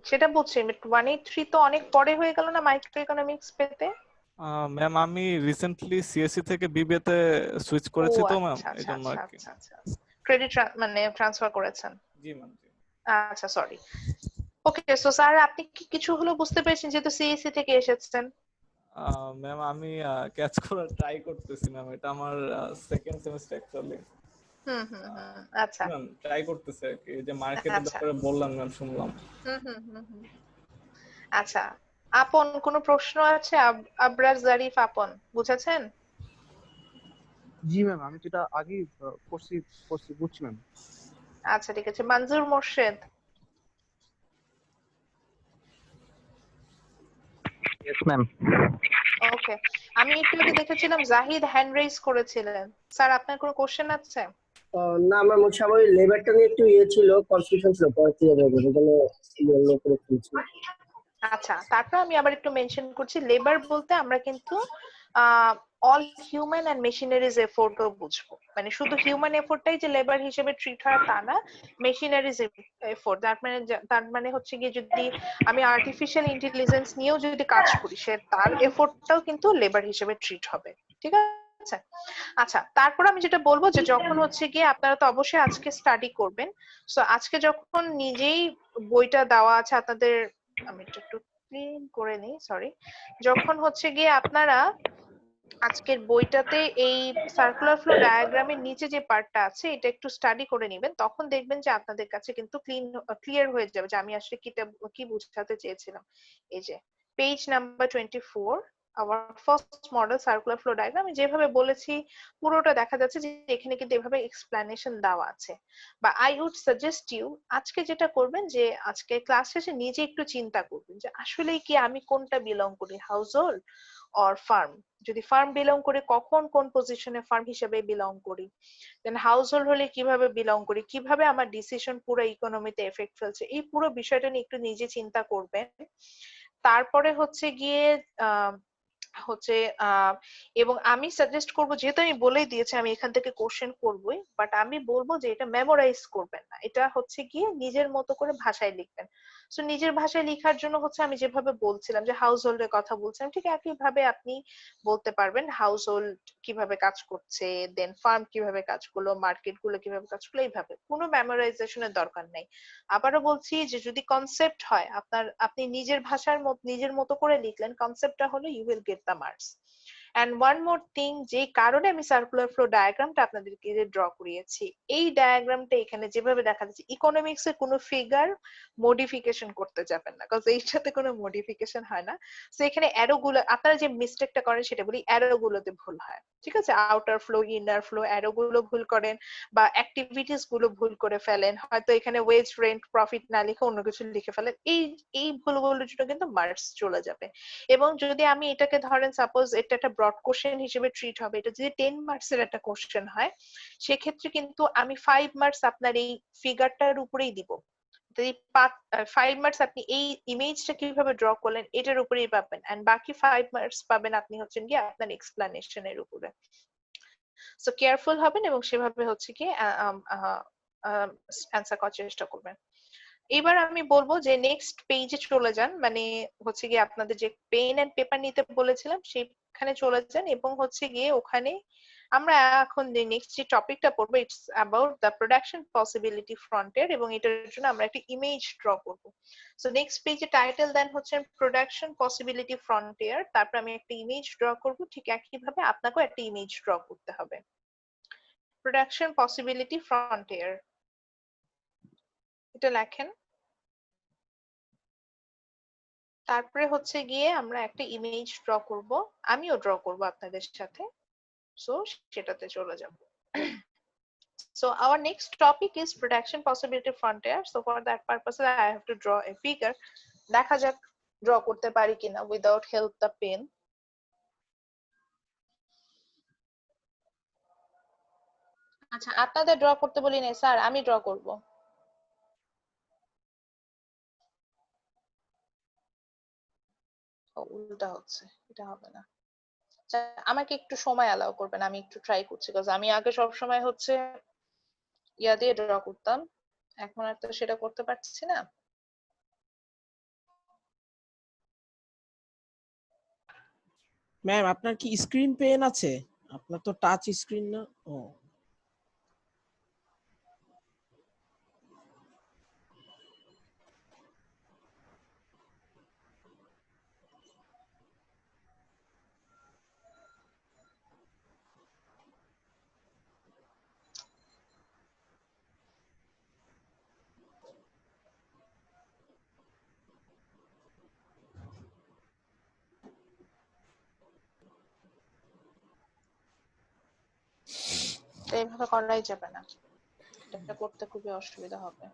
সেটা বুঝছি, বাট 183 তো অনেক পরে হয়ে গেল না মাইক্রো ইকোনমিক্স পেতে। ম্যাম আমি রিসেন্টলি সিএসসি থেকে বিবিএ তে সুইচ ও করেছি তো ম্যাম, আচ্ছা এই আচ্ছা জন্য আচ্ছা আর কি। আচ্ছা আচ্ছা, ক্রেডিট মানে ট্রান্সফার করেছেন। জি ম্যাম জি। আচ্ছা, সরি। ওকে, সো স্যার আপনি কি কিছু হলো বুঝতে পেরেছেন যেহেতু সিএসসি থেকে এসেছেন? ম্যাম আমি ক্যাচ করার ট্রাই করতেছি ম্যাম, এটা আমার সেকেন্ড সেমিস্টার অ্যাকচুয়ালি। হুম হুম হুম, আচ্ছা ম্যাম ট্রাই করতেছি আর কি, এই যে মার্কেটের আচ্ছা, ব্যাপারে বললাম ম্যাম, শুনলাম। হুম হুম হুম হুম, আচ্ছা। আপন কোনো প্রশ্ন আছে? আবরার জারিফ আপন, বুঝেছেন? জি ম্যাম, আমি যেটা আগেই করছি করছি বুঝছি ম্যাম। আচ্ছা, ঠিক আছে। মঞ্জুর মোর্শেদ, ইয়েস ম্যাম। ওকে। আমি একটু আগে দেখেছিলাম জাহিদ হ্যান্ড রেজ করেছিলেন। স্যার আপনার কোনো কোশ্চেন আছে? না ম্যাম, হচ্ছে আমার ওই লেবারটা নিয়ে একটু ছিল, কনফিউশন ছিল, পরে ক্লিয়ার হয়ে যাবে, সেজন্য ইয়েলো করে ফেলছি। আচ্ছা, তারপর আমি আবার একটু মেনশন করছি, লেবার বলতে আমরা কিন্তু অল হিউম্যান এন্ড মেশিনারিজ এফোর্টও বুঝবো। মানে শুধু হিউম্যান এফোর্টটাই যে লেবার হিসেবে ট্রিট হয় তা না, মেশিনারিজ এফোর্ট, তার মানে হচ্ছে গিয়ে যদি আমি আর্টিফিশিয়াল ইন্টেলিজেন্স নিয়েও যদি কাজ করি, সে তার এফোর্টটাও কিন্তু লেবার হিসেবে ট্রিট হবে। ঠিক আছে? আচ্ছা, তারপর আমি যেটা বলবো যে যখন হচ্ছে গিয়ে আপনারা তো অবশ্যই আজকে স্টাডি করবেন, সো আজকে যখন নিজেই বইটা দেওয়া আছে আপনাদের, আমি একটু ক্লিন করে নিই, সরি। যখন হচ্ছে গিয়ে আপনারা আজকের বইটাতে এই সার্কুলার ফ্লো ডায়াগ্রামের নিচে যে পার্টটা আছে এটা একটু স্টাডি করে নেবেন, তখন দেখবেন যে আপনাদের কাছে কিন্তু ক্লিয়ার হয়ে যাবে যে আমি আসলে কি বোঝাতে চেয়েছিলাম। এই যে page number 24, our first model circular flow diagram আমি যেভাবে বলেছি পুরোটা দেখা যাচ্ছে যে এখানে কিন্তু এভাবে এক্সপ্লেনেশন দেওয়া আছে। বা আই উড সাজেস্ট ইউ আজকে যেটা করবেন যে আজকে ক্লাস শেষে নিজে একটু চিন্তা করবেন যে আসলে কি আমি কোনটা বিলং করি, হাউস হোল্ড অর ফার্ম। যদি ফার্ম বিলং করি কখন কোন পজিশনে ফার্ম হিসেবে বিলং করি, দেন হাউস হোল্ড হলে কিভাবে বিলং করি, কিভাবে আমার ডিসিশন পুরো ইকোনমিতে এফেক্ট ফেলছে, এই পুরো বিষয়টা নিয়ে একটু নিজে চিন্তা করবেন। তারপরে হচ্ছে গিয়ে আহ হচ্ছে এবং আমি সাজেস্ট করব, যেহেতু আমি বলেই দিয়েছি আমি এখান থেকে কোশ্চেন করবই, বাট আমি বলবো যে এটা মেমোরাইজ করবেন না, এটা হচ্ছে গিয়ে নিজের মতো করে ভাষায় লিখবেন। সো নিজের ভাষায় লেখার জন্য হচ্ছে আমি যেভাবে বলছিলাম যে হাউস হোল্ডের কথা বলছিলাম, ঠিক একইভাবে আপনি বলতে পারবেন হাউস হোল্ড কিভাবে কাজ করছে, দেন ফার্ম কিভাবে কাজ করলো, মার্কেট গুলো কিভাবে কাজ করলো, এইভাবে। কোনো মেমোরাইজেশনের দরকার নেই। আবারও বলছি যে যদি কনসেপ্ট হয় আপনি নিজের ভাষার নিজের মতো করে লিখলেন, কনসেপ্টটা হলো you will get the marks. And one more thing, যে কারণে আমি সার্কুলার ফ্লো ডায়াগ্রামটা আপনাদেরকে ড্র করিয়েছি, এই ডায়াগ্রামটা এখানে যেভাবে দেখা যাচ্ছে ইকোনমিক্স এর কোনো ফিগার মডিফিকেশন করতে যাবেন না, কারণ এর সাথে কোনো মডিফিকেশন হয় না। তো এখানে অ্যারো গুলো, আপনারা যে মিস্টেকটা করেন সেটা বলি, অ্যারো গুলোতে ভুল হয়, ঠিক আছে? Outer flow, inner flow, arrow গুলো ভুল করেন বা অ্যাক্টিভিটিস গুলো ভুল করে ফেলেন, হয়তো এখানে ওয়েজ, রেন্ট, প্রফিট না লিখে অন্য কিছু লিখে ফেলেন, এই ভুলগুলোর জন্য কিন্তু মার্কস চলে যাবে। এবং যদি আমি এটাকে ধরেন সাপোজ এটা একটা ব্রড কোশ্চেন হিসেবে ট্রিট হবে, এটা যদি 10 মার্কস এর একটা কোশ্চেন হয়, সেক্ষেত্রে কিন্তু আমি 5 মার্কস আপনার এই ফিগারটার উপরেই দিব। 5 মার্কস আপনি এই ইমেজটা কিভাবে ড্র করলেন এটার উপরেই পাবেন, এন্ড বাকি 5 মার্কস পাবেন আপনি হচ্ছেন কি আপনার এক্সপ্লানেশনের উপরে। সো কেয়ারফুল হবেন এবং সেভাবে হচ্ছে কি অ্যান্সার করার চেষ্টা করবেন। এবার আমি বলবো যে নেক্সট পেজে চলে যান, মানে হচ্ছে গিয়ে আপনাদের যে পেন এন্ড পেপার নিতে বলেছিলাম সেখানে চলে যান, এবং হচ্ছে গিয়ে ওখানে আমরা এখন নেক্সট যে টপিকটা পড়বো it's about the production possibility frontier, এবং এটার জন্য আমরা একটা ইমেজ ড্র করব। সো নেক্সট পেজে টাইটেল দেন হচ্ছে প্রোডাকশন পসিবিলিটি ফ্রন্টিয়ার, তারপর আমি একটা ইমেজ ড্র করব, ঠিক একইভাবে আপনাকেও একটা ইমেজ ড্র করতে হবে। প্রোডাকশন পসিবিলিটি ফ্রন্টিয়ার, এটা লেখেন। তারপরে হচ্ছে গিয়ে আমরা একটা ইমেজ ড্র করব, আমিও ড্র করব আপনাদের সাথে। সো সেটাতে চলে যাব। So our next topic is production possibility frontier. So for that purpose I have to draw a figure. দেখা যাক ড্র করতে পারি কিনা without help the pen. আচ্ছা, আপনাদের ড্র করতে বলি না স্যার, আমি ড্র করব। উল্টা হচ্ছে, এটা হবে না। আচ্ছা, আমাকে একটু সময় অ্যালাউ করবেন, আমি একটু ট্রাই করছি, কারণ আমি আগে সব সময় হচ্ছে ইয়া দিয়ে ড্র করতাম, এখন আর তো সেটা করতে পারছি না। ম্যাম আপনার কি স্ক্রিন পেন আছে? আপনার তো টাচ স্ক্রিন না। ও তো এইভাবে করাই যাবে না, এটা করতে খুবই অসুবিধা হবে।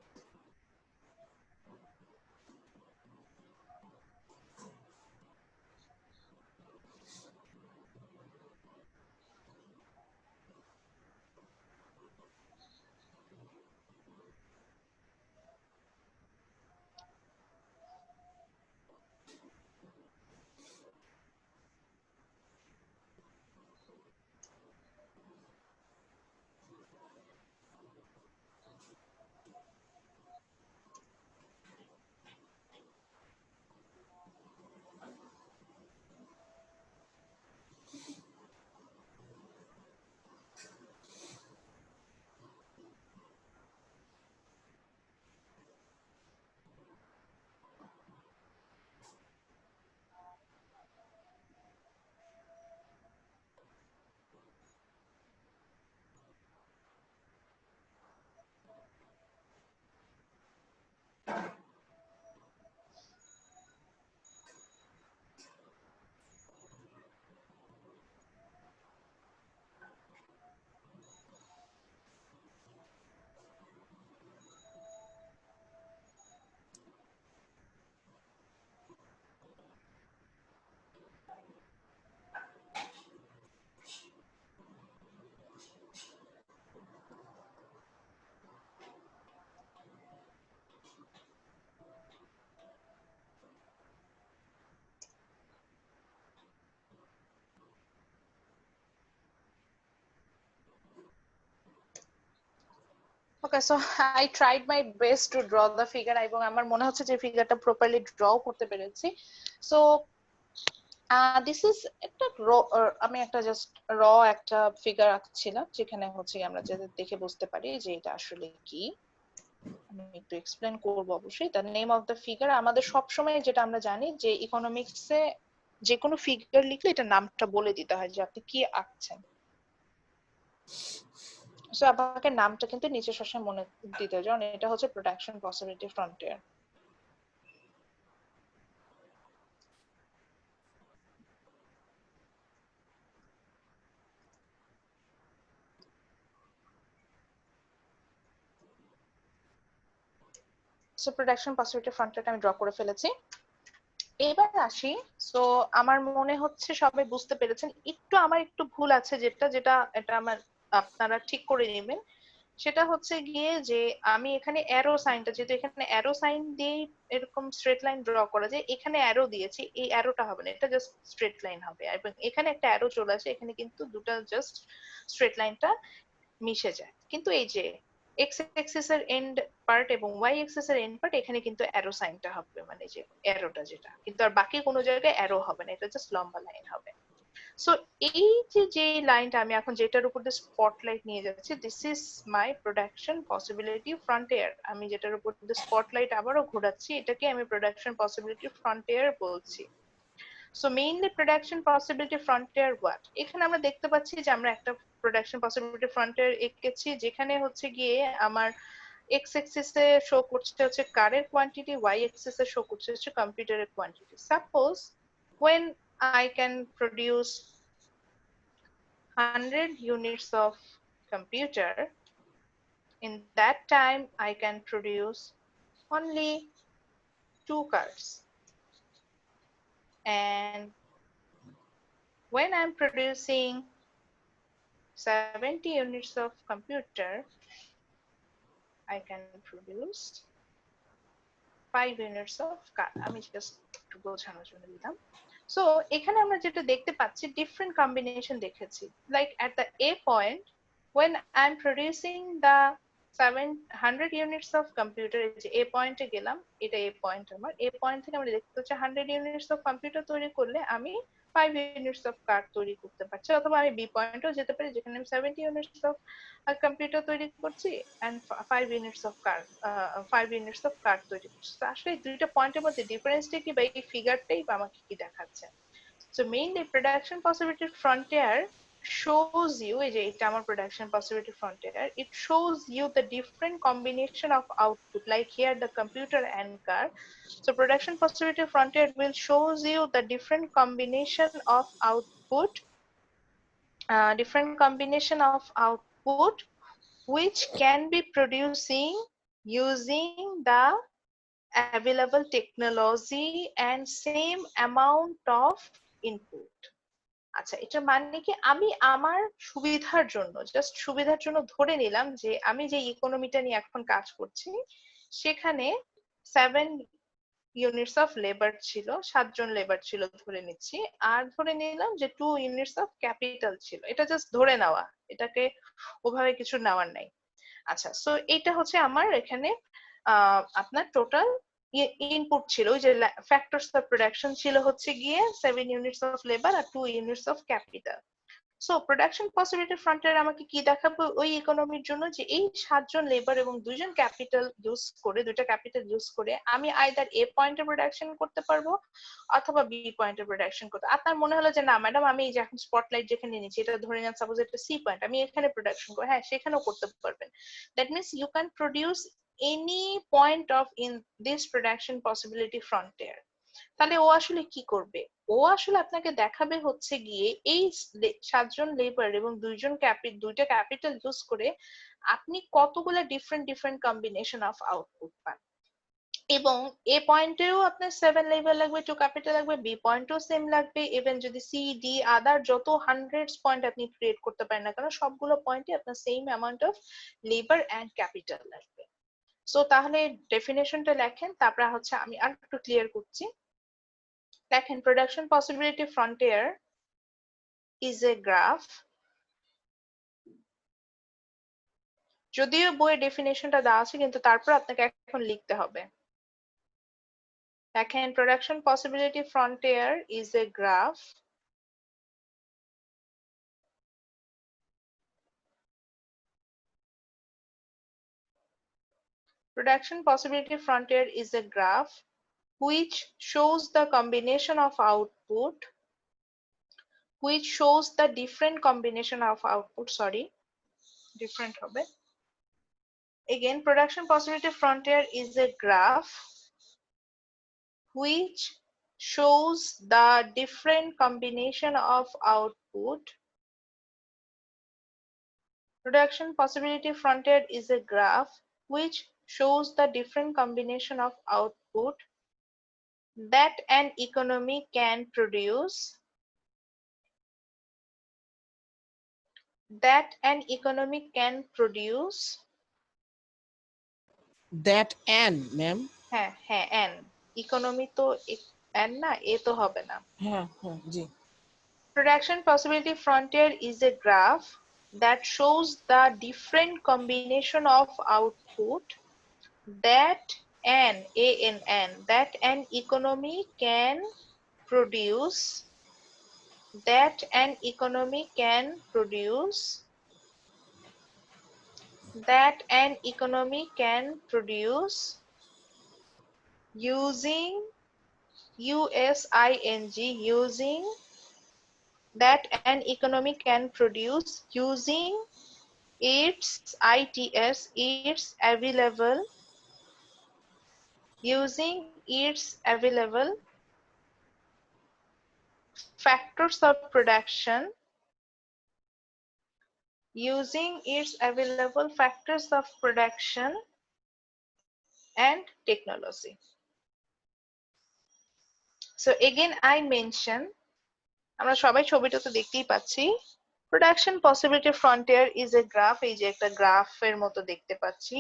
Okay, so I tried my best to draw the figure এবং আমার মনে হচ্ছে যে ফিগারটা প্রপারলি ড্র করতে পেরেছি। সো দিস ইজ একটা আমি একটা জাস্ট একটা ফিগার আঁকছিলাম যেখানে হচ্ছে আমরা যাতে দেখে বুঝতে পারি যে এটা আসলে কি। আমি একটু এক্সপ্লেন করব অবশ্যই। The name of the figure, আমাদের সবসময় যেটা আমরা জানি যে ইকোনমিক্সে যে কোনো ফিগার লিখলে এটা নামটা বলে দিতে হয় যে আপনি কি আঁকছেন। সো আপনাকে নামটা কিন্তু নিচে সবসময় মনে দিতে হবে, যেমন এটা হচ্ছে production possibility frontier. So production possibility ফ্রন্টিয়ারটা আমি ড্র করে ফেলেছি। এবার আসি, সো আমার মনে হচ্ছে সবাই বুঝতে পেরেছেন। আমার একটু ভুল আছে যেটা এটা আমার আপনারা ঠিক করে নেবেন। সেটা হচ্ছে গিয়ে যে আমি এখানে অ্যারো সাইনটা, যেহেতু এখানে অ্যারো সাইন দিয়ে এরকম স্ট্রেট লাইন ড্র করা যায়, এখানে অ্যারো দিয়েছি, এই অ্যারোটা হবে না, এটা জাস্ট স্ট্রেট লাইন হবে। এবং এখানে একটা অ্যারো চলে আসে, এখানে কিন্তু দুটো জাস্ট স্ট্রেট লাইনটা মিশে যায়। কিন্তু এই যে এক্স এক্সিস এর এন্ড পার্ট এবং ওয়াই এক্সিস এর এন্ড পার্ট, এখানে কিন্তু অ্যারো সাইনটা হবে, মানে যে অ্যারোটা যেটা, কিন্তু আর বাকি কোনো জায়গায় অ্যারো হবে না, এটা জাস্ট লম্বা লাইন হবে। সো এই যে লাইনটা আমি এখন যেটার উপর দিয়ে স্পটলাইট নিয়ে যাচ্ছি, this is my production possibility frontier. আমি যেটার উপর দিয়ে স্পটলাইট আবারও ঘোরাচ্ছি, এটাকে আমি প্রোডাকশন পসিবিলিটি ফ্রন্টিয়ার বলছি। So mainly production possibility frontier what, এখানে আমরা দেখতে পাচ্ছি যে আমরা একটা প্রোডাকশন পসিবিলিটি ফ্রন্টিয়ার এঁকেছি, যেখানে হচ্ছে গিয়ে আমার এক্স এক্সিস এ শো করছে হচ্ছে কারের কোয়ান্টিটি, ওয়াই এক্সিস এ শো করছে হচ্ছে কম্পিউটারের quantity. Suppose when I can produce 100 units of computer, in that time I can produce only 2 cards. And when I'm producing 70 units of computer, I can produce 5 units of card. আমি just একটু বোঝানোর জন্য দিলাম। So এখানে আমরা যেটা দেখতে পাচ্ছি ডিফারেন্ট কম্বিনেশন দেখেছি, like at the A point when I'm producing the 700 units of computer, যে এ পয়েন্টে গেলাম, এটা এ পয়েন্ট, আমার এ পয়েন্ট থেকে আমরা দেখতে পাচ্ছি 100 units of computer তৈরি করলে আমি 5 units of card তৈরি করতে পারছি। অথবা আমি বি পয়েন্টেও যেতে পারি, যেখানে আমি 70 units of কম্পিউটার তৈরি করছি and 5 units of card 5 units of card তৈরি করছি। তো আসলে দুইটা পয়েন্টের মধ্যে ডিফারেন্সটা কি, বা এই ফিগারটাই বা আমাকে কি দেখাচ্ছে? So mainly production possibility frontier shows you, এই যে এটা আমার production possibility frontier, it shows you the different combination of output, like here the computer and car. So production possibility frontier will shows you the different combination of output, which can be producing using the available technology and same amount of input. আচ্ছা, এটা মানে কি, আমি আমার সুবিধার জন্য, just সুবিধার জন্য ধরে নিলাম যে আমি যে ইকোনমিটা নিয়ে এখন কাজ করছি সেখানে 7 ইউনিটস অফ লেবার ছিল, 7 জন লেবার ছিল ধরে নিচ্ছি, আর ধরে নিলাম যে 2 ইউনিটস অফ ক্যাপিটাল ছিল। এটা জাস্ট ধরে নেওয়া, এটাকে ওভাবে কিছু নেওয়ার নাই। আচ্ছা, সো এটা হচ্ছে আমার এখানে আপনার টোটাল ইনপুট ছিল, যে ফ্যাক্টরস অফ প্রোডাকশন ছিল হচ্ছে গিয়ে 7 ইউনিটস অফ লেবার আর 2 units of capital. So production possibility frontier আমাকে কি দেখাবো ওই ইকোনমির জন্য, যে এই 7 জন লেবার এবং 2 জন ক্যাপিটাল ইউজ করে, 2টা ক্যাপিটাল ইউজ করে আমি আইদার এ পয়েন্টে প্রোডাকশন করতে পারবো অথবা বি পয়েন্টে প্রোডাকশন করতে। আপনার মনে হলো যে না ম্যাডাম, আমি এই যে এখন স্পটলাইট যেখানে নিচ্ছি, এটা ধরে নেন সাপোজ এটা সি পয়েন্ট, আমি এখানে প্রোডাকশন করব, হ্যাঁ সেখানেও করতে পারবেন। That means you can produce any point of in this production possibility frontier. তাহলে ও আসলে কি করবে? ও আসলে আপনাকে দেখাবে হচ্ছে গিয়ে এই 7 জন লেবার এবং 2টা ক্যাপিটাল ইউজ করে আপনি কতগুলো ডিফারেন্ট কম্বিনেশন অফ আউটপুট পান। এবং এ পয়েন্টেও আপনার 7 লেবার লাগবে, 2 ক্যাপিটাল লাগবে, বি পয়েন্টেও সেম লাগবে, ইভেন যদি সি ডি আদার যত 100 পয়েন্ট আপনি ক্রিয়েট করতে পারেন না কেন, সবগুলো পয়েন্টে আপনার same amount of labour and capital লাগবে। সো তাহলে ডেফিনেশনটা লেখেন, তারপর হচ্ছে আমি আর একটু ক্লিয়ার করছি। দেখেন, production possibility frontier is a graph যদিও বইয়ের ডেফিনেশনটা দেওয়া আছে কিন্তু তারপর আপনাকে এখন লিখতে হবে। দেখেন, production possibility frontier is a graph production possibility frontier is a graph which shows the combination of output which shows the different combination of output different hobe. Again, production possibility frontier is a graph which shows the different combination of output. Production possibility frontier is a graph which shows the different combination of output that an economy can produce that an economy can produce that an ma'am হ্যাঁ হ্যাঁ an economy তো an না এ তো হবে না হ্যাঁ হ্যাঁ জি production possibility frontier is a graph that shows the different combination of output that an that an economy can produce that an economy can produce that an economy can produce using using that an economy can produce using its available factors of production and technology. So again I mention আমরা সবাই ছবিটা তো দেখতেই পাচ্ছি production possibility frontier is a graph এই যে একটা গ্রাফের মতো দেখতে পাচ্ছি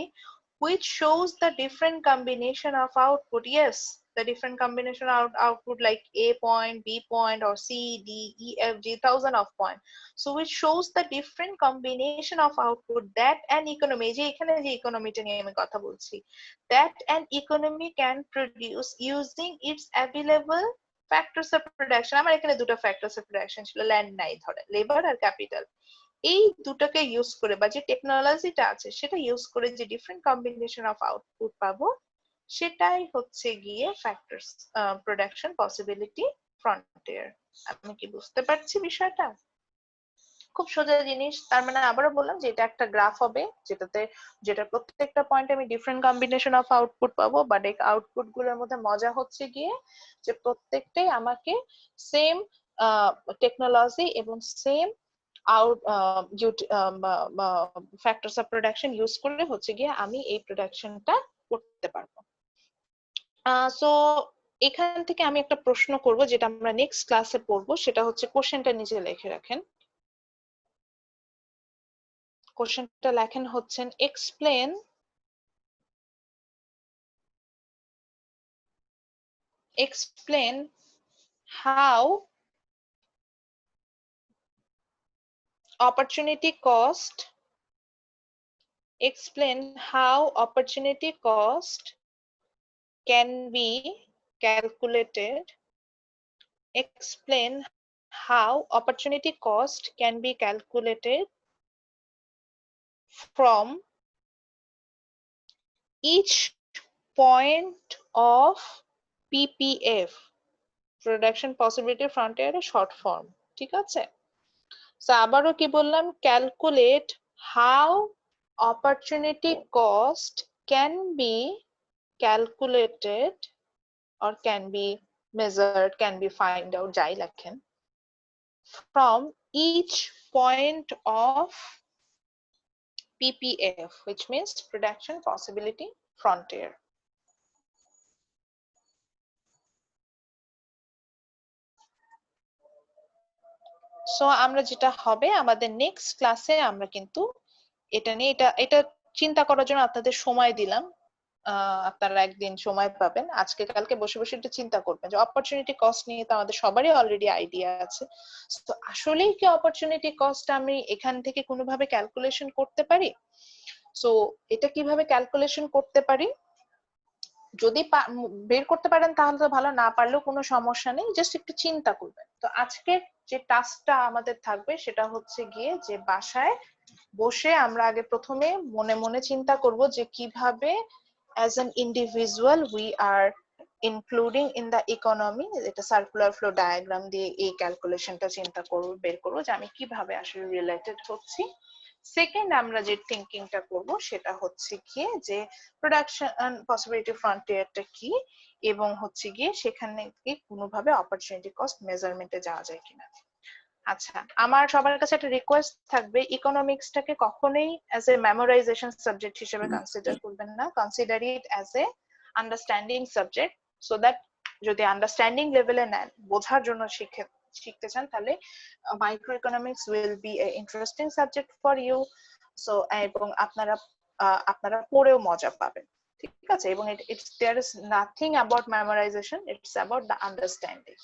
which shows the different combination of output. Yes, the different combination of output like A point, B point or C, D, E, F, G, thousand of point. So which shows the different combination of output that an economy যে এখানে যে ইকোনমিটা নিয়ে আমি কথা বলছি that an economy can produce using its available factors of production. আমার এখানে দুটো factors of production ছিল ল্যান্ড নাই ধরে লেবার আর ক্যাপিটাল এই দুটোকে ইউজ করে বা যে টেকনোলজিটা আছে সেটা ইউজ করে যে ডিফারেন্ট কম্বিনেশন অফ আউটপুট পাবো সেটাই হচ্ছে গিয়ে ফ্যাক্টরস প্রোডাকশন পসিবিলিটি ফ্রন্টিয়ার। আমি কি বুঝতে পারছি বিষয়টা? খুব সোজা জিনিস। তার মানে আবারও বললাম যে এটা একটা গ্রাফ হবে যেটা প্রত্যেকটা পয়েন্টে আমি ডিফারেন্ট কম্বিনেশন অফ আউটপুট পাবো বাট এই আউটপুট গুলোর মধ্যে মজা হচ্ছে গিয়ে যে প্রত্যেকটাই আমাকে সেম টেকনোলজি এবং same factors of production use করে হচ্ছে গিয়ে আমি এই প্রোডাকশনটা করতে পারবো। সো এখান থেকে আমি একটা প্রশ্ন করব যেটা আমরা নেক্সট ক্লাসে পড়বো, সেটা হচ্ছে কোশ্চেনটা নিচে লিখে রাখেন। কোশ্চেনটা লেখেন হচ্ছেন explain how opportunity cost can be calculated. Explain how opportunity cost can be calculated from each point of PPF, production possibility frontier short form. ঠিক আছে? So আবারও কি বললাম, calculate how opportunity cost can be calculated or can be measured, can be find out, যাই লেখেন, from each point of PPF, which means production possibility frontier. So আমরা যেটা হবে আমাদের নেক্সট ক্লাসে আমরা কিন্তু এটা নিয়ে এটা চিন্তা করার জন্য আপনাদের সময় দিলাম। আপনারা একদিন সময় পাবেন, আজকে কালকে বসে বসে একটু চিন্তা করবেন যে অপরচুনিটি কস্ট নিয়ে তো আমাদের সবারই অলরেডি আইডিয়া আছে। তো আসলেই কি অপরচুনিটি কস্ট আমি এখান থেকে কোনোভাবে ক্যালকুলেশন করতে পারি? সো এটা কিভাবে ক্যালকুলেশন করতে পারি, যদি বের করতে পারেন তাহলে তো ভালো, না পারলেও কোনো সমস্যা নেই, জাস্ট একটু চিন্তা করবেন। তো আজকে যে টাস্কটা আমাদের থাকবে সেটা হচ্ছে গিয়ে যে বাসায় বসে আমরা আগে প্রথমে মনে মনে চিন্তা করব যে কিভাবে as an individual we are including in the economy, এটা সার্কুলার ফ্লো ডায়াগ্রাম দিয়ে এই ক্যালকুলেশনটা চিন্তা করব, বের করব যে আমি কিভাবে আসলে রিলেটেড হচ্ছি। সেকেন্ড আমরা যে থিঙ্কিংটা করব সেটা হচ্ছে গিয়ে যে প্রোডাকশন পসিবিলিটি ফ্রন্টিয়ারটা কি, এবং হচ্ছে গিয়ে সেখানে কি কোনোভাবে অপরচুনিটি কস্ট মেজারমেন্টে যাওয়া যায় কিনা। আচ্ছা, আমার সবার কাছে একটা রিকোয়েস্ট থাকবে, ইকোনমিক্সটাকে কখনোই অ্যাজ এ মেমোরাইজেশন সাবজেক্ট হিসেবে কনসিডার করবেন না, consider it as a understanding subject, so that যদি আন্ডারস্ট্যান্ডিং লেভেলে নেন, বোঝার জন্য শিখতে চান, তাহলে microeconomics will be a interesting subject for you. So এবং আপনারা পড়েও মজা পাবেন, ঠিক আছে? এবং it's there is nothing about memorisation, it's about the understanding.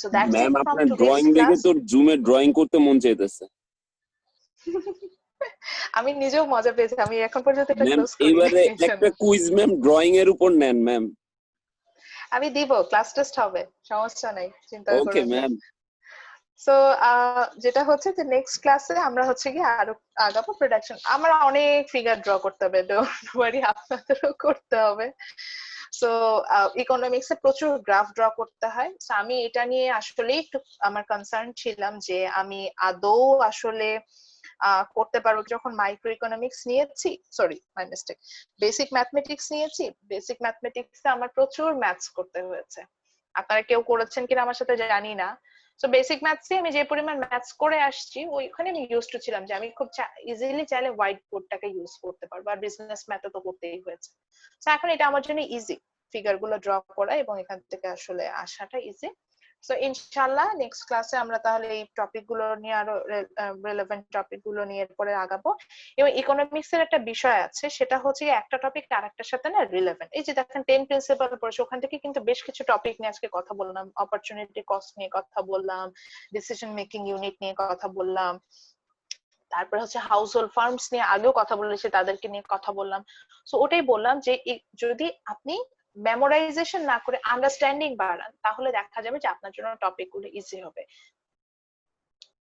So that's ma'am it from আপনার today's ড্রয়িং দেখে class. তোর জুমে ড্রয়িং করতে মন চাইতেছে। আমি নিজেও মজা পেয়েছি, আমি এখন পর্যন্ত এটা ম্যাম ক্লোজ করি এবারে নাই। একটা কুইজ ম্যাম ড্রয়িং এর উপর নেন ম্যাম। আমি দিব, ক্লাস টেস্ট হবে, সমস্যা নাই, চিন্তা ওকে করবেন না। ম্যাম। সো যেটা হচ্ছে যে নেক্সট ক্লাসে আমরা হচ্ছে কি আরো আগাবো প্রোডাকশন। আমরা অনেক ফিগার ড্র করতে হবে, ডোন্ট ওয়ারি, আপনাদেরও করতে হবে। সো ইকোনমিক্সে প্রচুর গ্রাফ ড্র করতে হয়। সো আমি এটা নিয়ে আসলে একটু আমার কনসার্ন ছিলাম যে আমি আদৌ আসলে করতে পারবো। যখন মাইক্রো ইকোনমিক্স নিয়েছি, sorry my mistake, basic mathematics নিয়েছি, বেসিক ম্যাথমেটিক্সে আমার প্রচুর ম্যাথস করতে হয়েছে। আপনারা কেউ করেছেন কিনা আমার সাথে জানি না। সো বেসিক ম্যাথসে আমি যে পরিমাণ ম্যাথস করে আসছি, ওইখানে আমি ইউজ টু ছিলাম যে আমি খুব ইজিলি চাইলে হোয়াইট বোর্ডটাকে ইউজ করতে পারবো, আর বিজনেস ম্যাথও তো করতেই হয়েছে। সো এখন এটা আমার জন্য ইজি, ফিগার গুলো ড্র করা এবং এখান থেকে আসলে আসাটা ইজি। সো ইনশাআল্লাহ নেক্সট ক্লাসে আমরা তাহলে এই টপিক গুলো নিয়ে, আরো রিলেভেন্ট টপিক গুলো নিয়ে এরপরে আগাবো। এবং ইকোনমিক্স এর একটা বিষয় আছে, সেটা হচ্ছে একটা টপিক আরেকটার সাথে না রিলেভেন্ট। এই যে দেখেন 10 প্রিন্সিপাল পড়েছে, ওখান থেকে কিন্তু বেশ কিছু টপিক নিয়ে আজকে কথা বললাম, অপরচুনিটি কস্ট নিয়ে কথা বললাম, ডিসিশন মেকিং ইউনিট নিয়ে কথা বললাম, তারপরে হচ্ছে হাউস হোল্ড ফার্মস নিয়ে আগেও কথা বলেছি, তাদেরকে নিয়ে কথা বললাম। সো ওটাই বললাম যে যদি আপনি মেমোরাইজেশন না করে আন্ডারস্ট্যান্ডিং বাড়ান, তাহলে দেখা যাবে যে আপনার জন্য টপিক গুলো ইজি হবে।